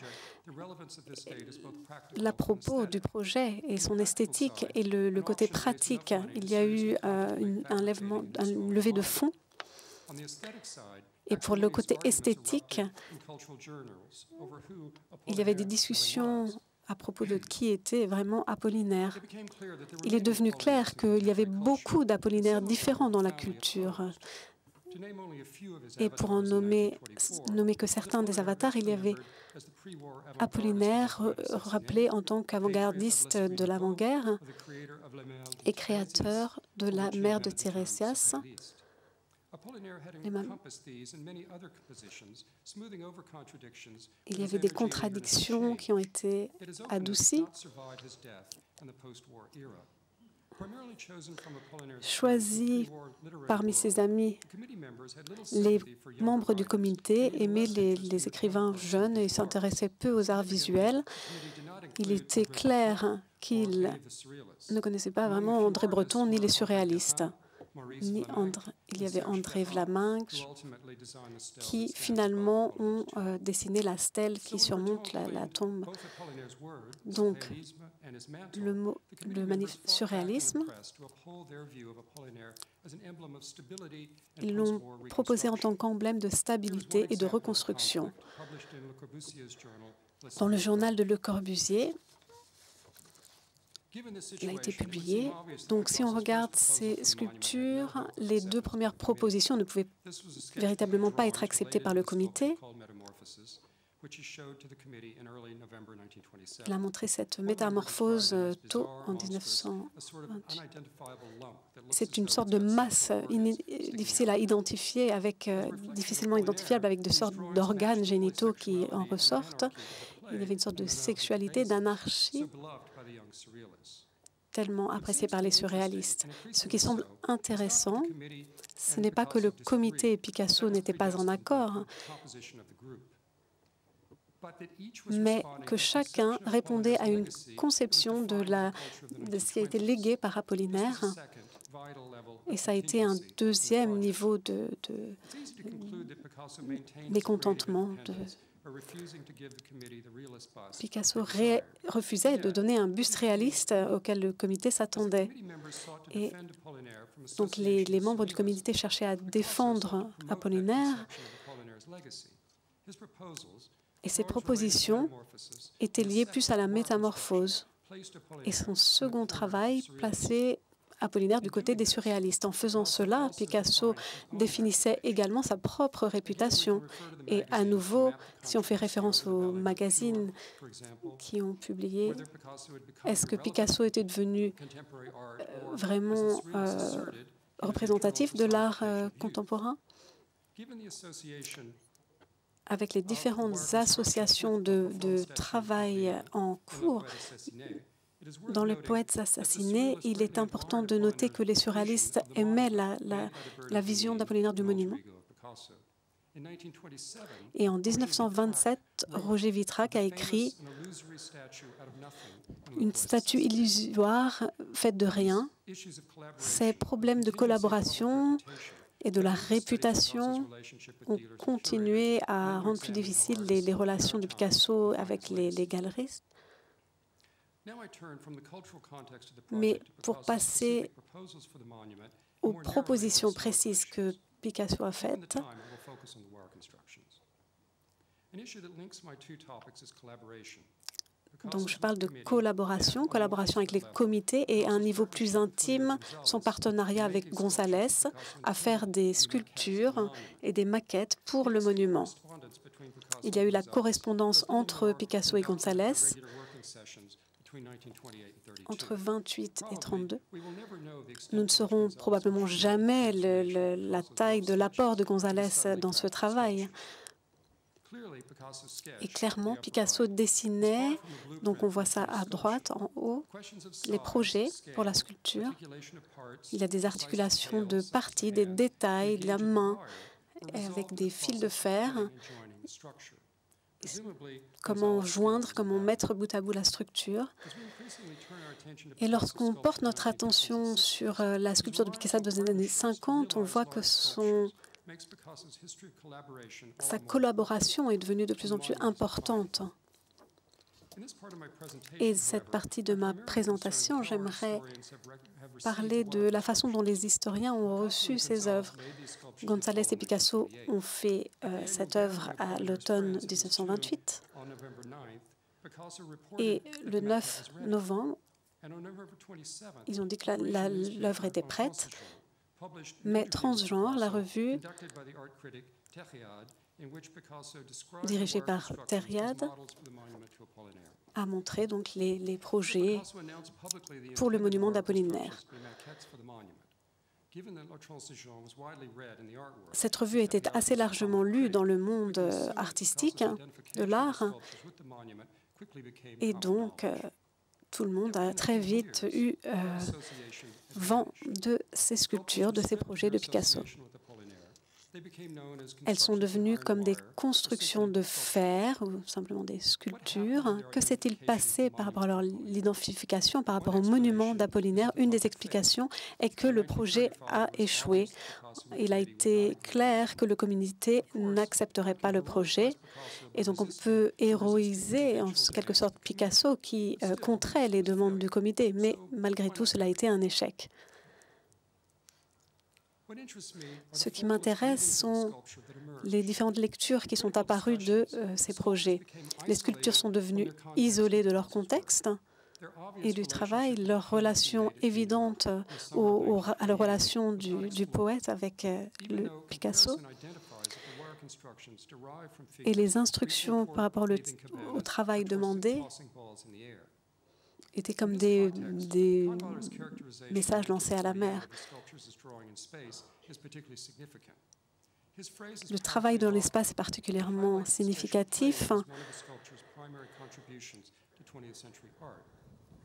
À propos du projet et son esthétique et le côté pratique, il y a eu un levé de fonds. Et pour le côté esthétique, il y avait des discussions à propos de qui était vraiment Apollinaire. Il est devenu clair qu'il y avait beaucoup d'Apollinaires différents dans la culture. Et pour en nommer que certains des avatars, il y avait Apollinaire, rappelé en tant qu'avant-gardiste de l'avant-guerre et créateur de la mère de Tiresias. Il y avait des contradictions qui ont été adoucies. Choisi parmi ses amis, les membres du comité aimaient les écrivains jeunes et s'intéressaient peu aux arts visuels. Il était clair qu'il ne connaissait pas vraiment André Breton ni les surréalistes. Il y avait André Vlaminck qui finalement ont dessiné la stèle qui surmonte la tombe. Donc, le surréalisme, ils l'ont proposé en tant qu'emblème de stabilité et de reconstruction. Dans le journal de Le Corbusier, il a été publié. Donc, si on regarde ces sculptures, les deux premières propositions ne pouvaient véritablement pas être acceptées par le comité. Il a montré cette métamorphose tôt en 1920. C'est une sorte de masse difficile à identifier, difficilement identifiable avec des sortes d'organes génitaux qui en ressortent. Il y avait une sorte de sexualité, d'anarchie tellement appréciée par les surréalistes. Ce qui semble intéressant, ce n'est pas que le comité et Picasso n'étaient pas en accord, mais que chacun répondait à une conception de ce qui a été légué par Apollinaire. Et ça a été un deuxième niveau de mécontentement. Picasso refusait de donner un buste réaliste auquel le comité s'attendait. Et donc les membres du comité cherchaient à défendre Apollinaire. Et ses propositions étaient liées plus à la métamorphose. Et son second travail plaçait Apollinaire du côté des surréalistes. En faisant cela, Picasso définissait également sa propre réputation. Et à nouveau, si on fait référence aux magazines qui ont publié, est-ce que Picasso était devenu vraiment représentatif de l'art contemporain? avec les différentes associations de travail en cours, dans les poètes assassinés, il est important de noter que les surréalistes aimaient la vision d'Apollinaire du monument. Et en 1927, Roger Vitrac a écrit une statue illusoire faite de rien. Ces problèmes de collaboration et de la réputation ont continué à rendre plus difficiles les relations de Picasso avec les galeristes. Mais pour passer aux propositions précises que Picasso a faites, donc je parle de collaboration avec les comités et à un niveau plus intime, son partenariat avec González à faire des sculptures et des maquettes pour le monument. Il y a eu la correspondance entre Picasso et González entre 28 et 32. Nous ne saurons probablement jamais la taille de l'apport de González dans ce travail. Et clairement, Picasso dessinait, donc on voit ça à droite, en haut, les projets pour la sculpture. Il y a des articulations de parties, des détails, de la main, avec des fils de fer. Comment joindre, comment mettre bout à bout la structure. Et lorsqu'on porte notre attention sur la sculpture de Picasso des années 50, on voit que sa collaboration est devenue de plus en plus importante. Et cette partie de ma présentation, j'aimerais parler de la façon dont les historiens ont reçu ces œuvres. González et Picasso ont fait cette œuvre à l'automne 1928. Et le 9 novembre, ils ont dit que l'œuvre était prête. Mais Transgenre, la revue dirigée par Thériade, a montré donc les projets pour le monument d'Apollinaire. Cette revue était assez largement lue dans le monde artistique, de l'art, et donc tout le monde a très vite eu vent de ces sculptures, de ces projets de Picasso. Elles sont devenues comme des constructions de fer ou simplement des sculptures. Que s'est-il passé par rapport à l'identification, par rapport au monument d'Apollinaire? Une des explications est que le projet a échoué. Il a été clair que le comité n'accepterait pas le projet. Et donc on peut héroïser en quelque sorte Picasso qui contrait les demandes du comité. Mais malgré tout, cela a été un échec. Ce qui m'intéresse sont les différentes lectures qui sont apparues de ces projets. Les sculptures sont devenues isolées de leur contexte et du travail, leur relation évidente à la relation du poète avec le Picasso et les instructions par rapport au travail demandé étaient comme des messages lancés à la mer. Le travail dans l'espace est particulièrement significatif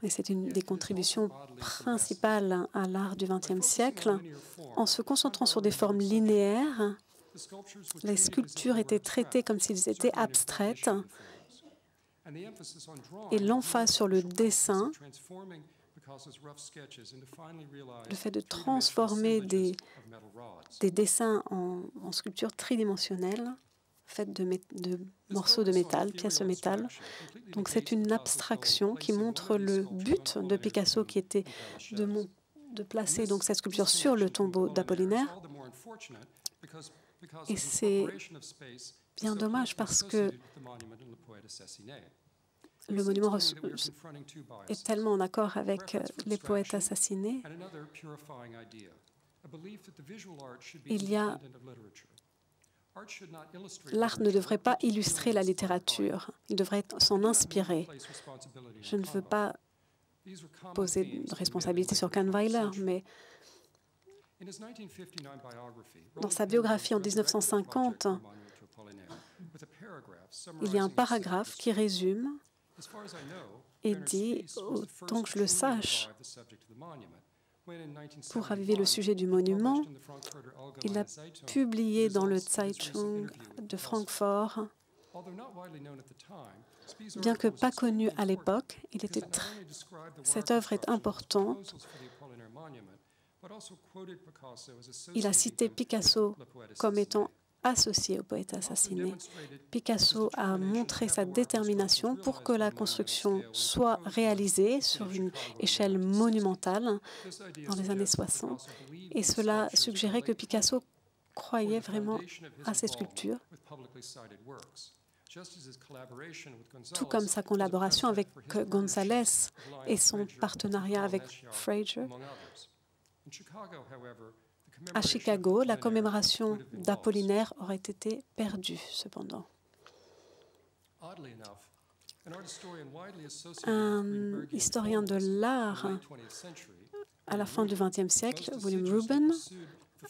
et c'est une des contributions principales à l'art du XXe siècle. En se concentrant sur des formes linéaires, les sculptures étaient traitées comme s'ils étaient abstraites et l'emphase sur le dessin, le fait de transformer des dessins en sculptures tridimensionnelles faites de morceaux de métal, pièces de métal. Donc c'est une abstraction qui montre le but de Picasso qui était de placer donc cette sculpture sur le tombeau d'Apollinaire. Et c'est bien dommage parce que le monument est tellement en accord avec les poètes assassinés. L'art ne devrait pas illustrer la littérature, il devrait s'en inspirer. Je ne veux pas poser de responsabilité sur Kahnweiler, mais dans sa biographie en 1950, il y a un paragraphe qui résume et dit, autant que je le sache, pour raviver le sujet du monument, il a publié dans le Zeitung de Francfort, bien que pas connu à l'époque, cette œuvre est importante. Il a cité Picasso comme étant associé au poète assassiné. Picasso a montré sa détermination pour que la construction soit réalisée sur une échelle monumentale dans les années 60. Et cela suggérait que Picasso croyait vraiment à ces sculptures, tout comme sa collaboration avec González et son partenariat avec Fraser. À Chicago, la commémoration d'Apollinaire aurait été perdue, cependant. Un historien de l'art à la fin du XXe siècle, William Rubin,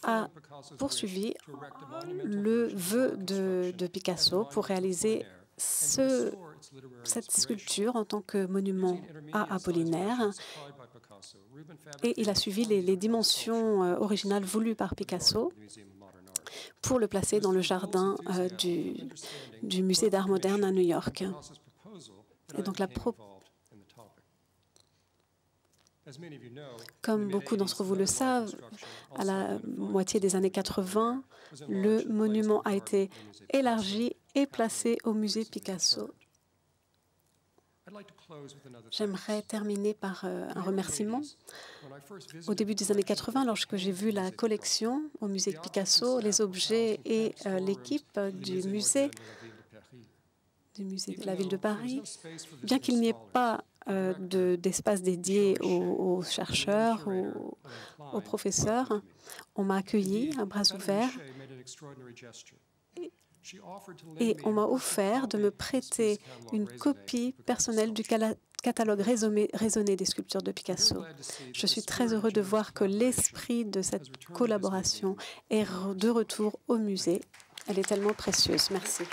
a poursuivi le vœu de Picasso pour réaliser cette sculpture en tant que monument à Apollinaire. Et il a suivi les dimensions originales voulues par Picasso pour le placer dans le jardin du Musée d'art moderne à New York. Et donc comme beaucoup d'entre vous le savent, à la moitié des années 80, le monument a été élargi et placé au musée Picasso. J'aimerais terminer par un remerciement. Au début des années 80, lorsque j'ai vu la collection au musée de Picasso, les objets et l'équipe du musée de la ville de Paris, bien qu'il n'y ait pas d'espace dédié aux chercheurs ou aux professeurs, on m'a accueilli à bras ouverts et on m'a offert de me prêter une copie personnelle du catalogue raisonné des sculptures de Picasso. Je suis très heureux de voir que l'esprit de cette collaboration est de retour au musée. Elle est tellement précieuse. Merci.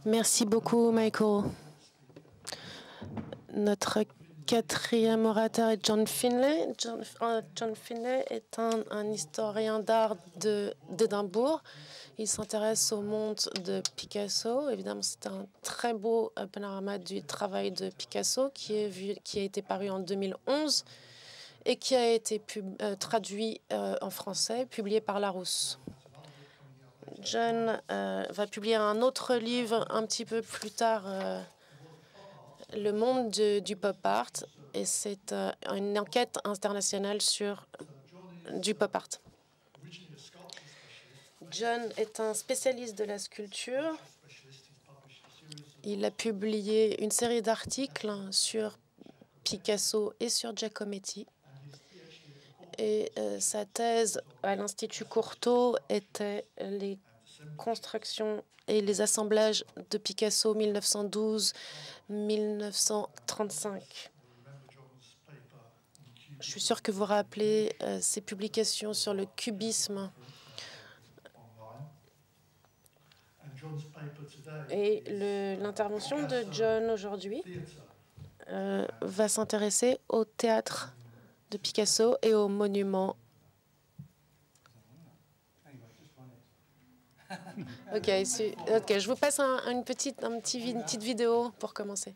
Merci beaucoup, Michael. Notre quatrième orateur est John Finlay. John Finlay est un historien d'art d'Édimbourg. Il s'intéresse au monde de Picasso. Évidemment, c'est un très beau panorama du travail de Picasso qui a été paru en 2011 et qui a été traduit en français, publié par Larousse. John va publier un autre livre un petit peu plus tard, Le monde du pop art, et c'est une enquête internationale du pop art. John est un spécialiste de la sculpture. Il a publié une série d'articles sur Picasso et sur Giacometti. Et sa thèse à l'Institut Courtauld était les constructions et les assemblages de Picasso 1912-1935. Je suis sûre que vous vous rappelez ses publications sur le cubisme. Et l'intervention de John aujourd'hui va s'intéresser au théâtre de Picasso et aux monuments. Ok, je vous passe une petite vidéo pour commencer.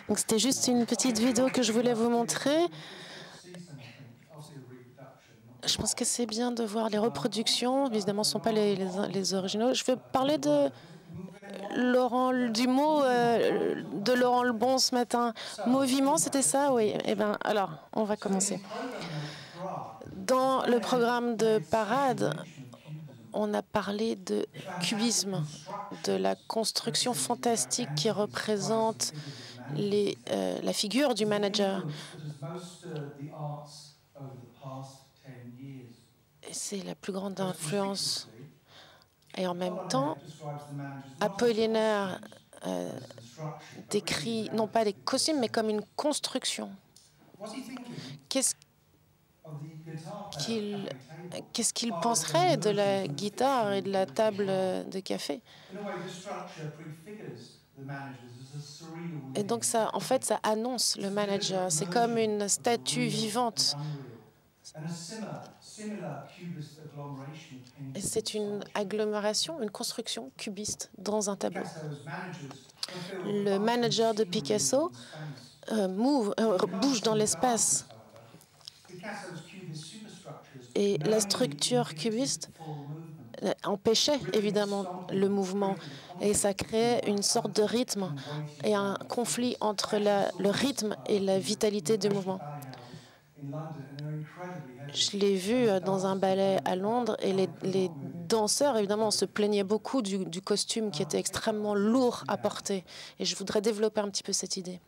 Donc c'était juste une petite vidéo que je voulais vous montrer. Je pense que c'est bien de voir les reproductions. Évidemment, ce ne sont pas les originaux. Je vais parler de du mot de Laurent Lebon ce matin. Moviment, c'était ça? Oui. Eh bien, alors, on va commencer. Dans le programme de parade, on a parlé de cubisme, de la construction fantastique qui représente la figure du manager. Et c'est la plus grande influence. Et en même temps, Apollinaire décrit non pas des costumes, mais comme une construction. Qu'est-ce qu'il penserait de la guitare et de la table de café? Et donc ça, en fait, ça annonce le manager. C'est comme une statue vivante. Et c'est une agglomération, une construction cubiste dans un tableau. Le manager de Picasso bouge dans l'espace. Et la structure cubiste empêchait évidemment le mouvement. Et ça créait une sorte de rythme et un conflit entre le rythme et la vitalité du mouvement. Je l'ai vu dans un ballet à Londres et les danseurs, évidemment, se plaignaient beaucoup du costume qui était extrêmement lourd à porter. Et je voudrais développer un petit peu cette idée.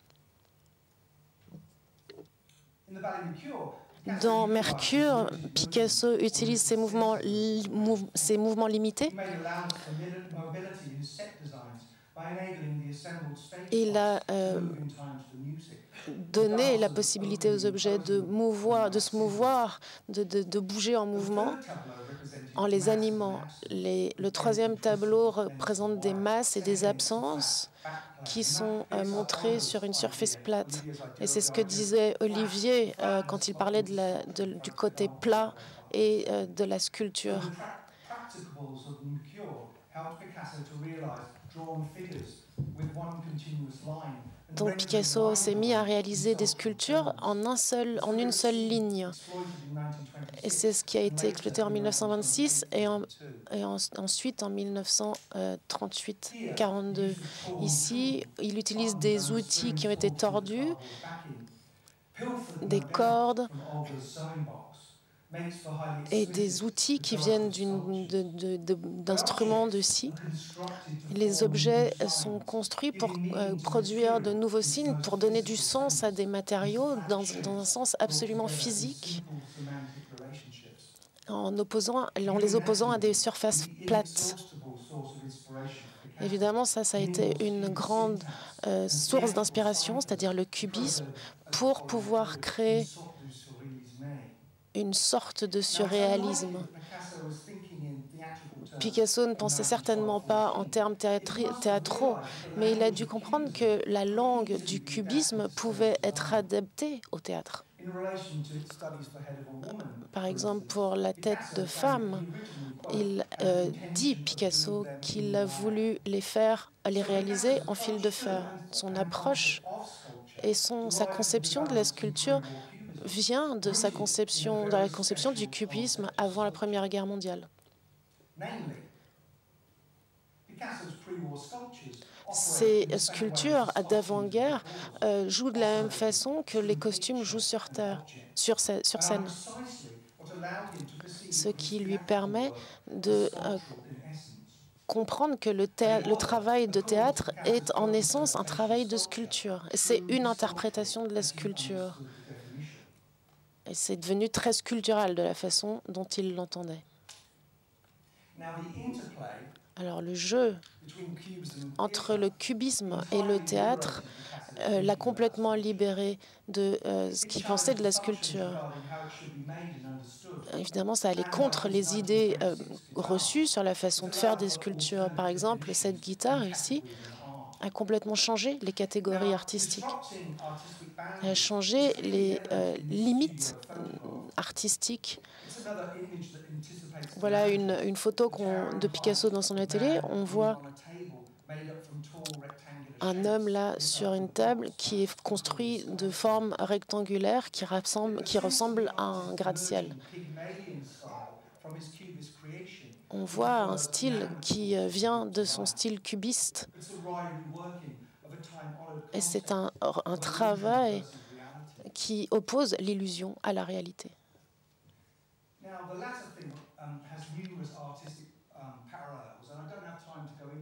Dans Mercure, Picasso utilise ces mouvements limités. Il a donné la possibilité aux objets de se mouvoir, de bouger en mouvement, en les animant. Le troisième tableau représente des masses et des absences qui sont montrées sur une surface plate. Et c'est ce que disait Olivier quand il parlait du côté plat et de la sculpture. Donc Picasso s'est mis à réaliser des sculptures en une seule ligne. Et c'est ce qui a été exploité en 1926 et ensuite en 1938-42. Ici, il utilise des outils qui ont été tordus, des cordes et des outils qui viennent d'instruments de scie. Les objets sont construits pour produire de nouveaux signes, pour donner du sens à des matériaux dans un sens absolument physique, en les opposant à des surfaces plates. Évidemment, ça a été une grande source d'inspiration, c'est-à-dire le cubisme, pour pouvoir créer une sorte de surréalisme. Picasso ne pensait certainement pas en termes théâtraux, mais il a dû comprendre que la langue du cubisme pouvait être adaptée au théâtre. Par exemple, pour la tête de femme, il dit, Picasso, qu'il a voulu les réaliser en fil de fer. Son approche et sa conception de la sculpture vient de la conception du cubisme avant la Première Guerre mondiale. Ces sculptures d'avant-guerre jouent de la même façon que les costumes jouent sur scène, ce qui lui permet de comprendre que le travail de théâtre est en essence un travail de sculpture. C'est une interprétation de la sculpture. Et c'est devenu très sculptural de la façon dont il l'entendait. Alors le jeu entre le cubisme et le théâtre l'a complètement libéré de ce qu'il pensait de la sculpture. Évidemment, ça allait contre les idées reçues sur la façon de faire des sculptures. Par exemple, cette guitare ici a complètement changé les catégories artistiques. Elle a changé les limites artistiques. Voilà une photo de Picasso dans son atelier. On voit un homme là sur une table qui est construit de forme rectangulaire qui ressemble à un gratte-ciel. On voit un style qui vient de son style cubiste. Et c'est un travail qui oppose l'illusion à la réalité.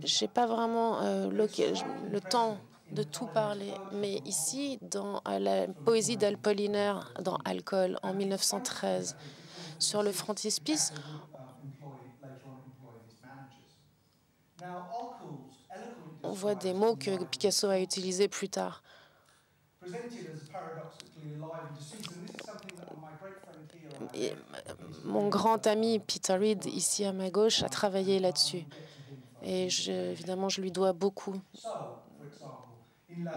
Je n'ai pas vraiment le temps de tout parler, mais ici, dans la poésie d'Apollinaire, dans Alcool, en 1913, sur le frontispice, on voit des mots que Picasso a utilisés plus tard. Et mon grand ami Peter Reed, ici à ma gauche, a travaillé là-dessus. Et évidemment, je lui dois beaucoup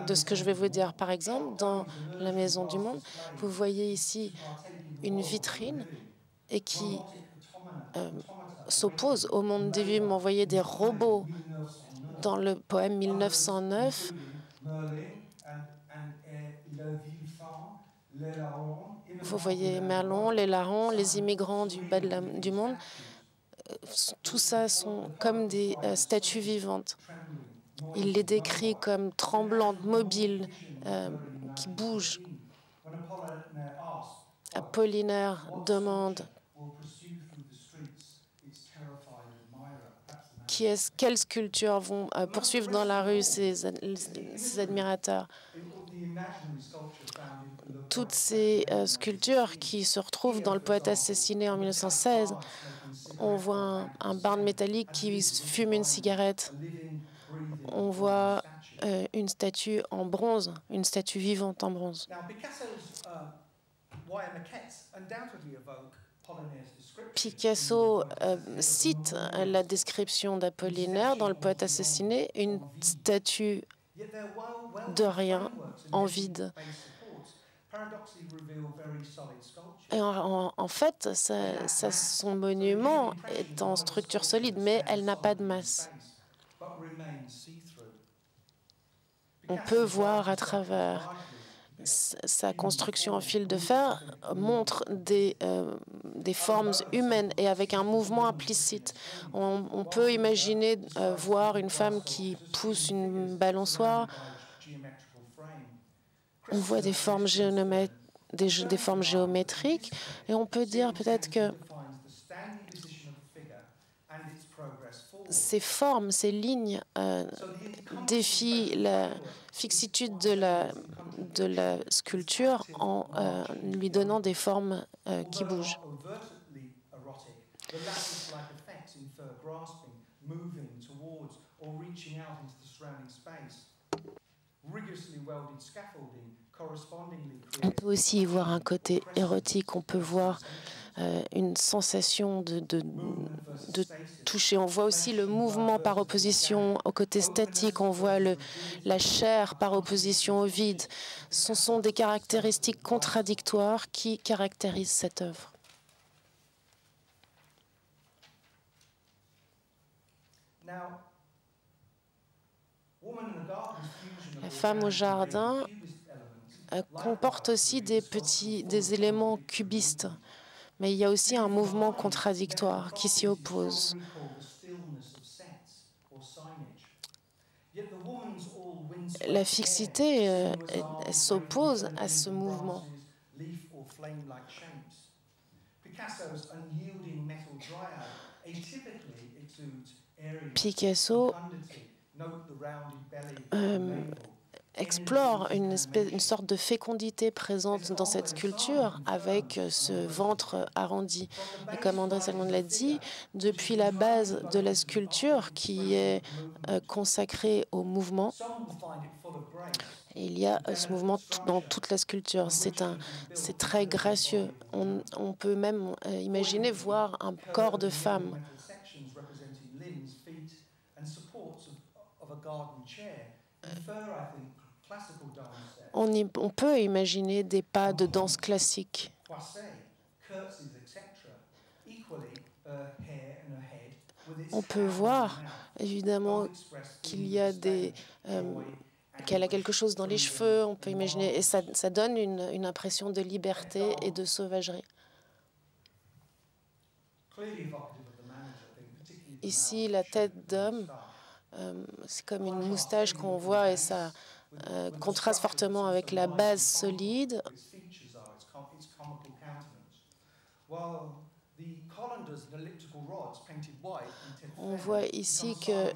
de ce que je vais vous dire. Par exemple, dans La Maison du Monde, vous voyez ici une vitrine et qui s'oppose au monde des vivants. Vous voyez des robots dans le poème 1909. Vous voyez Merlin, les larrons, les immigrants du bas du monde. Tout ça sont comme des statues vivantes. Il les décrit comme tremblantes, mobiles, qui bougent. Apollinaire demande quelles sculptures vont poursuivre dans la rue ces admirateurs. Toutes ces sculptures qui se retrouvent dans Le Poète assassiné en 1916, on voit un barde métallique qui fume une cigarette. On voit une statue en bronze, une statue vivante en bronze. Picasso cite la description d'Apollinaire dans Le Poète assassiné, une statue de rien, en vide. Et en fait, son monument est en structure solide, mais elle n'a pas de masse. On peut voir à travers sa construction en fil de fer montre des formes humaines et avec un mouvement implicite. On peut imaginer voir une femme qui pousse une balançoire. On voit des formes géométriques et on peut dire peut-être que ces formes, ces lignes défient la fixitude de la sculpture en lui donnant des formes qui bougent. On peut aussi y voir un côté érotique, on peut voir une sensation de toucher. On voit aussi le mouvement par opposition au côté statique, on voit la chair par opposition au vide. Ce sont des caractéristiques contradictoires qui caractérisent cette œuvre. La femme au jardin comporte aussi des éléments cubistes, mais il y a aussi un mouvement contradictoire qui s'y oppose. La fixité elle s'oppose à ce mouvement. Picasso explore une sorte de fécondité présente dans cette sculpture avec ce ventre arrondi. Et comme André Salmon l'a dit, depuis la base de la sculpture qui est consacrée au mouvement, il y a ce mouvement dans toute la sculpture. C'est très gracieux. On peut même imaginer voir un corps de femme. On peut imaginer des pas de danse classique. On peut voir, évidemment, qu'il y a des qu'elle a quelque chose dans les cheveux, on peut imaginer, et ça donne une impression de liberté et de sauvagerie. Ici, la tête d'homme, c'est comme une moustache qu'on voit et ça contraste fortement avec la base solide. On voit ici que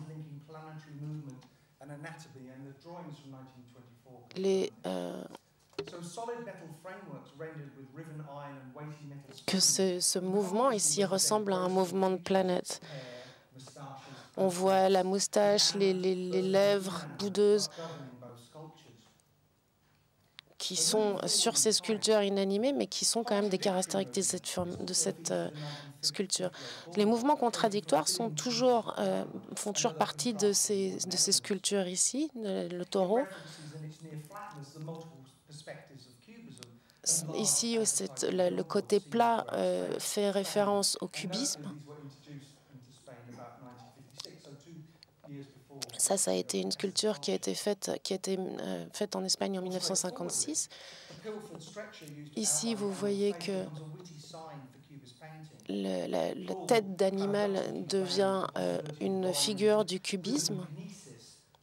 ce mouvement ici ressemble à un mouvement de planète. On voit la moustache, les lèvres boudeuses qui sont sur ces sculptures inanimées, mais qui sont quand même des caractéristiques de cette sculpture. Les mouvements contradictoires font toujours partie de ces sculptures ici, le taureau. Ici, le côté plat fait référence au cubisme. Ça a été une sculpture qui a été faite en Espagne en 1956. Ici, vous voyez que la tête d'animal devient une figure du cubisme.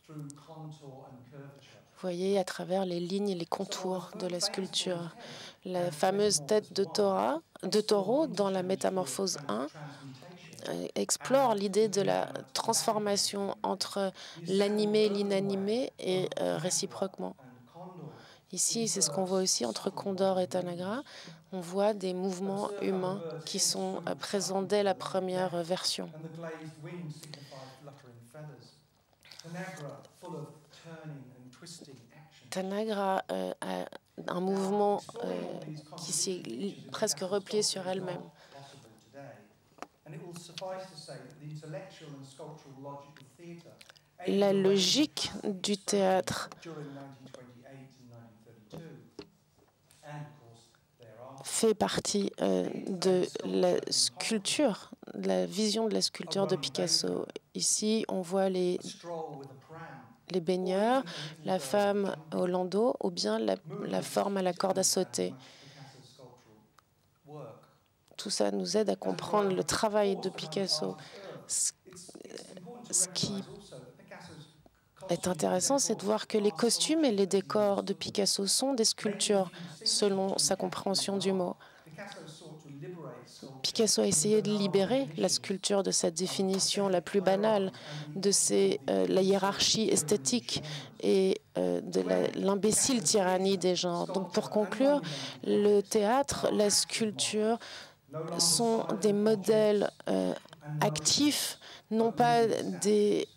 Vous voyez à travers les lignes et les contours de la sculpture. La fameuse tête de taureau dans la Métamorphose 1 explore l'idée de la transformation entre l'animé et l'inanimé et réciproquement. Ici, c'est ce qu'on voit aussi entre Condor et Tanagra. On voit des mouvements humains qui sont présents dès la première version. Tanagra a un mouvement qui s'est presque replié sur elle-même. La logique du théâtre fait partie de la sculpture, de la vision de la sculpture de Picasso. Ici, on voit les baigneurs, la femme au landau ou bien la forme à la corde à sauter. Tout ça nous aide à comprendre le travail de Picasso. Ce qui est intéressant, c'est de voir que les costumes et les décors de Picasso sont des sculptures, selon sa compréhension du mot. Picasso a essayé de libérer la sculpture de cette définition la plus banale, de la hiérarchie esthétique et de l'imbécile tyrannie des genres. Donc, pour conclure, le théâtre, la sculpture sont des modèles actifs, non pas des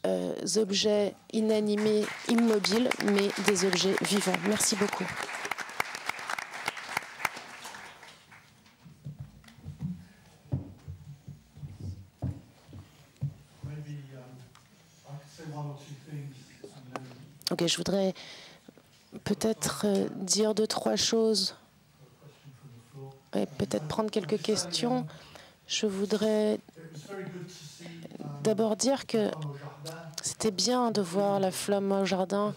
objets inanimés, immobiles, mais des objets vivants. Merci beaucoup. Ok, je voudrais peut-être dire 2-3 choses et peut-être prendre quelques questions. Je voudrais d'abord dire que c'était bien de voir la flamme au jardin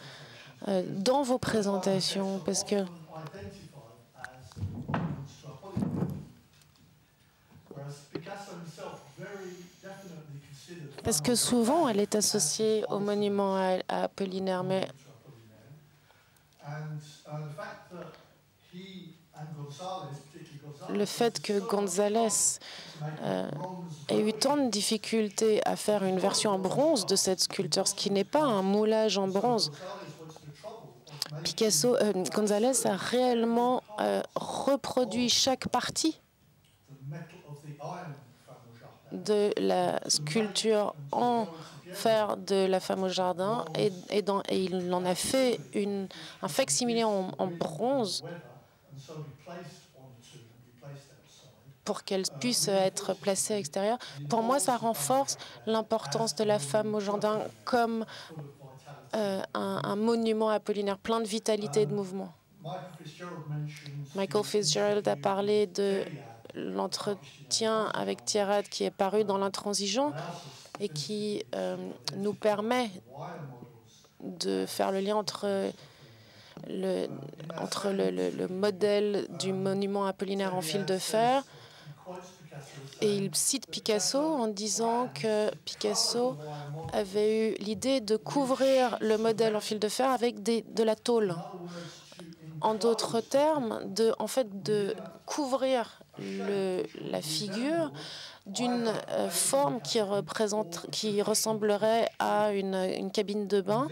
dans vos présentations, parce que souvent elle est associée au monument à Apollinaire, mais le fait que González ait eu tant de difficultés à faire une version en bronze de cette sculpture, ce qui n'est pas un moulage en bronze, González a réellement reproduit chaque partie de la sculpture en fer de la femme au jardin et il en a fait un fac-similé en bronze pour qu'elle puisse être placée à l'extérieur. Pour moi, ça renforce l'importance de la femme au jardin comme un monument apollinaire plein de vitalité et de mouvement. Michael Fitzgerald a parlé de l'entretien avec Thierry qui est paru dans l'Intransigeant et qui nous permet de faire le lien entre le modèle du monument apollinaire en fil de fer. Et il cite Picasso en disant que Picasso avait eu l'idée de couvrir le modèle en fil de fer avec de la tôle. En d'autres termes, de couvrir la figure d'une forme qui ressemblerait à une cabine de bain.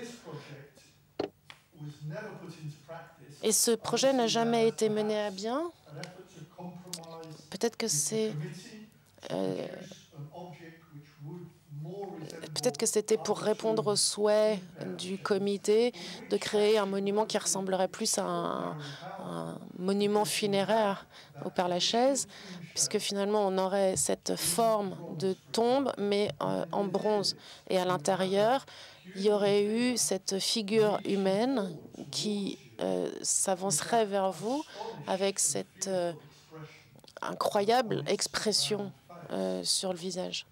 Et ce projet n'a jamais été mené à bien. Peut-être que c'était pour répondre au souhait du comité de créer un monument qui ressemblerait plus à un monument funéraire au Père-Lachaise, puisque finalement on aurait cette forme de tombe, mais en bronze. Et à l'intérieur, il y aurait eu cette figure humaine qui s'avancerait vers vous avec cette incroyable expression sur le visage.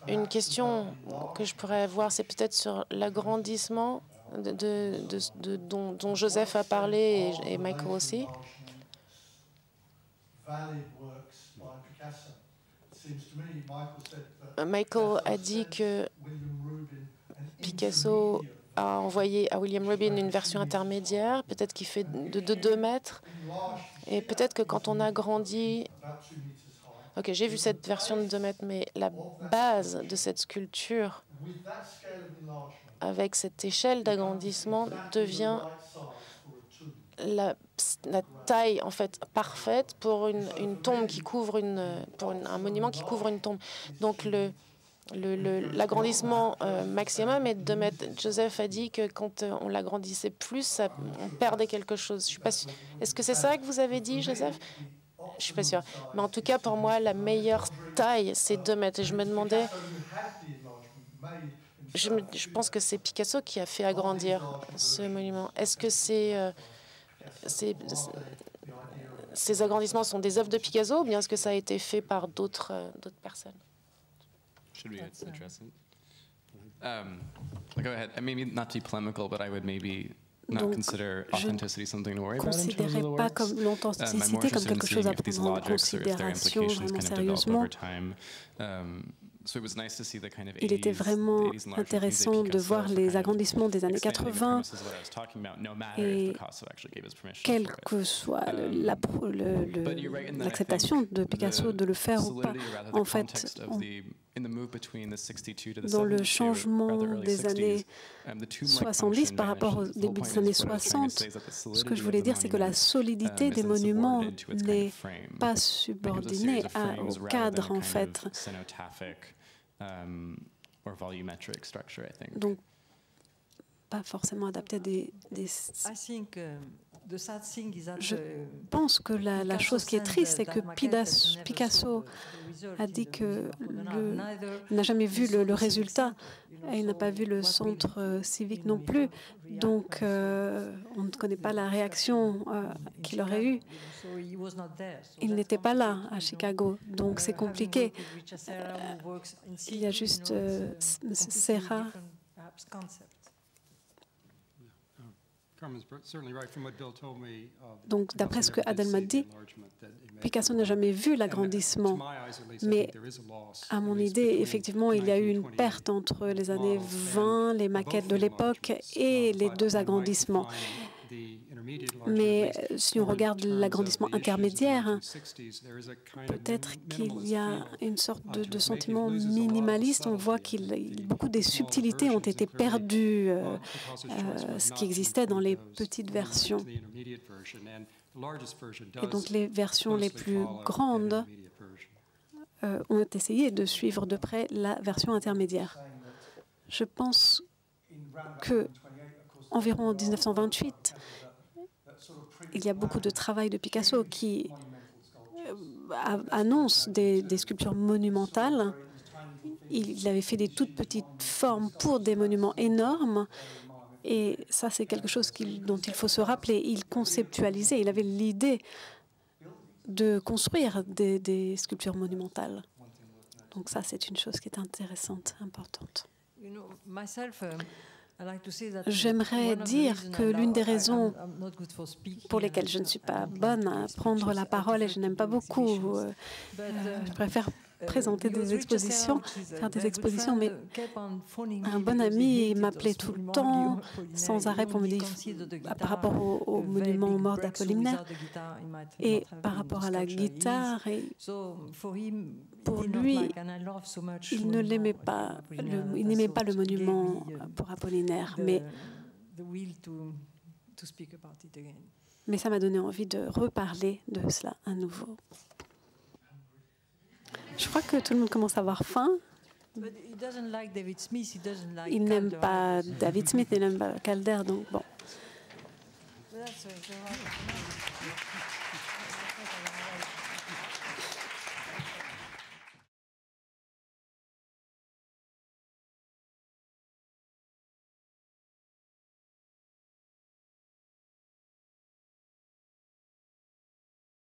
Une question que je pourrais avoir, c'est peut-être sur l'agrandissement dont Joseph a parlé et Michael aussi. Michael a dit que Picasso a envoyé à William Rubin une version intermédiaire, peut-être qui fait de 2 mètres. Et peut-être que quand on agrandit... Ok, j'ai vu cette version de 2 mètres, mais la base de cette sculpture, avec cette échelle d'agrandissement, devient la taille en fait parfaite pour une tombe qui couvre un monument qui couvre une tombe. Donc l'agrandissement maximum est de 2 mètres. Joseph a dit que quand on l'agrandissait plus, on perdait quelque chose. Je suis pas sûre. Est-ce que c'est ça que vous avez dit, Joseph? Je suis pas sûre. Mais en tout cas, pour moi, la meilleure taille, c'est 2 mètres. Et je me demandais... Je pense que c'est Picasso qui a fait agrandir ce monument. Est-ce que ces agrandissements sont des œuvres de Picasso ou bien est-ce que ça a été fait par d'autres personnes? Should we address it? Go ahead. Maybe not to be polemical, but I would maybe not consider authenticity something to worry about in terms of the works. Pas comme l'authenticité comme quelque chose à prendre en considération vraiment sérieusement. Il était vraiment intéressant de voir les agrandissements des années 80 et quelle que soit l'acceptation de Picasso de le faire ou pas. En fait, dans le changement des années 70 par rapport au début des années 60, ce que je voulais dire, c'est que la solidité des monuments n'est pas subordonnée au cadre, en fait. Donc, pas forcément adapté à des... Je pense que la chose qui est triste, c'est que Picasso a dit qu'il n'a jamais vu le résultat et il n'a pas vu le centre civique non plus. Donc, on ne connaît pas la réaction qu'il aurait eue. Il n'était pas là à Chicago, donc c'est compliqué. Il y a juste Serra. Donc, d'après ce que Adel m'a dit, Picasso n'a jamais vu l'agrandissement. Mais à mon idée, effectivement, il y a eu une perte entre les années 20, les maquettes de l'époque et les 2 agrandissements. Mais si on regarde l'agrandissement intermédiaire, peut-être qu'il y a une sorte de sentiment minimaliste. On voit que beaucoup des subtilités ont été perdues, ce qui existait dans les petites versions. Et donc les versions les plus grandes ont essayé de suivre de près la version intermédiaire. Je pense que environ en 1928, il y a beaucoup de travail de Picasso qui annonce des sculptures monumentales. Il avait fait des toutes petites formes pour des monuments énormes. Et ça, c'est quelque chose dont il faut se rappeler. Il conceptualisait, il avait l'idée de construire des sculptures monumentales. Donc ça, c'est une chose qui est intéressante, importante. J'aimerais dire que l'une des raisons pour lesquelles je ne suis pas bonne à prendre la parole et je n'aime pas beaucoup, je préfère présenter des expositions, faire des expositions, mais un bon ami m'appelait tout le temps, sans arrêt, pour me dire, par rapport au monument aux morts d'Apollinaire et par rapport à la guitare. Et pour lui, il ne l'aimait pas, il n'aimait pas le monument pour Apollinaire, mais ça m'a donné envie de reparler de cela à nouveau. Je crois que tout le monde commence à avoir faim. Il n'aime pas David Smith, il n'aime pas Calder, donc bon.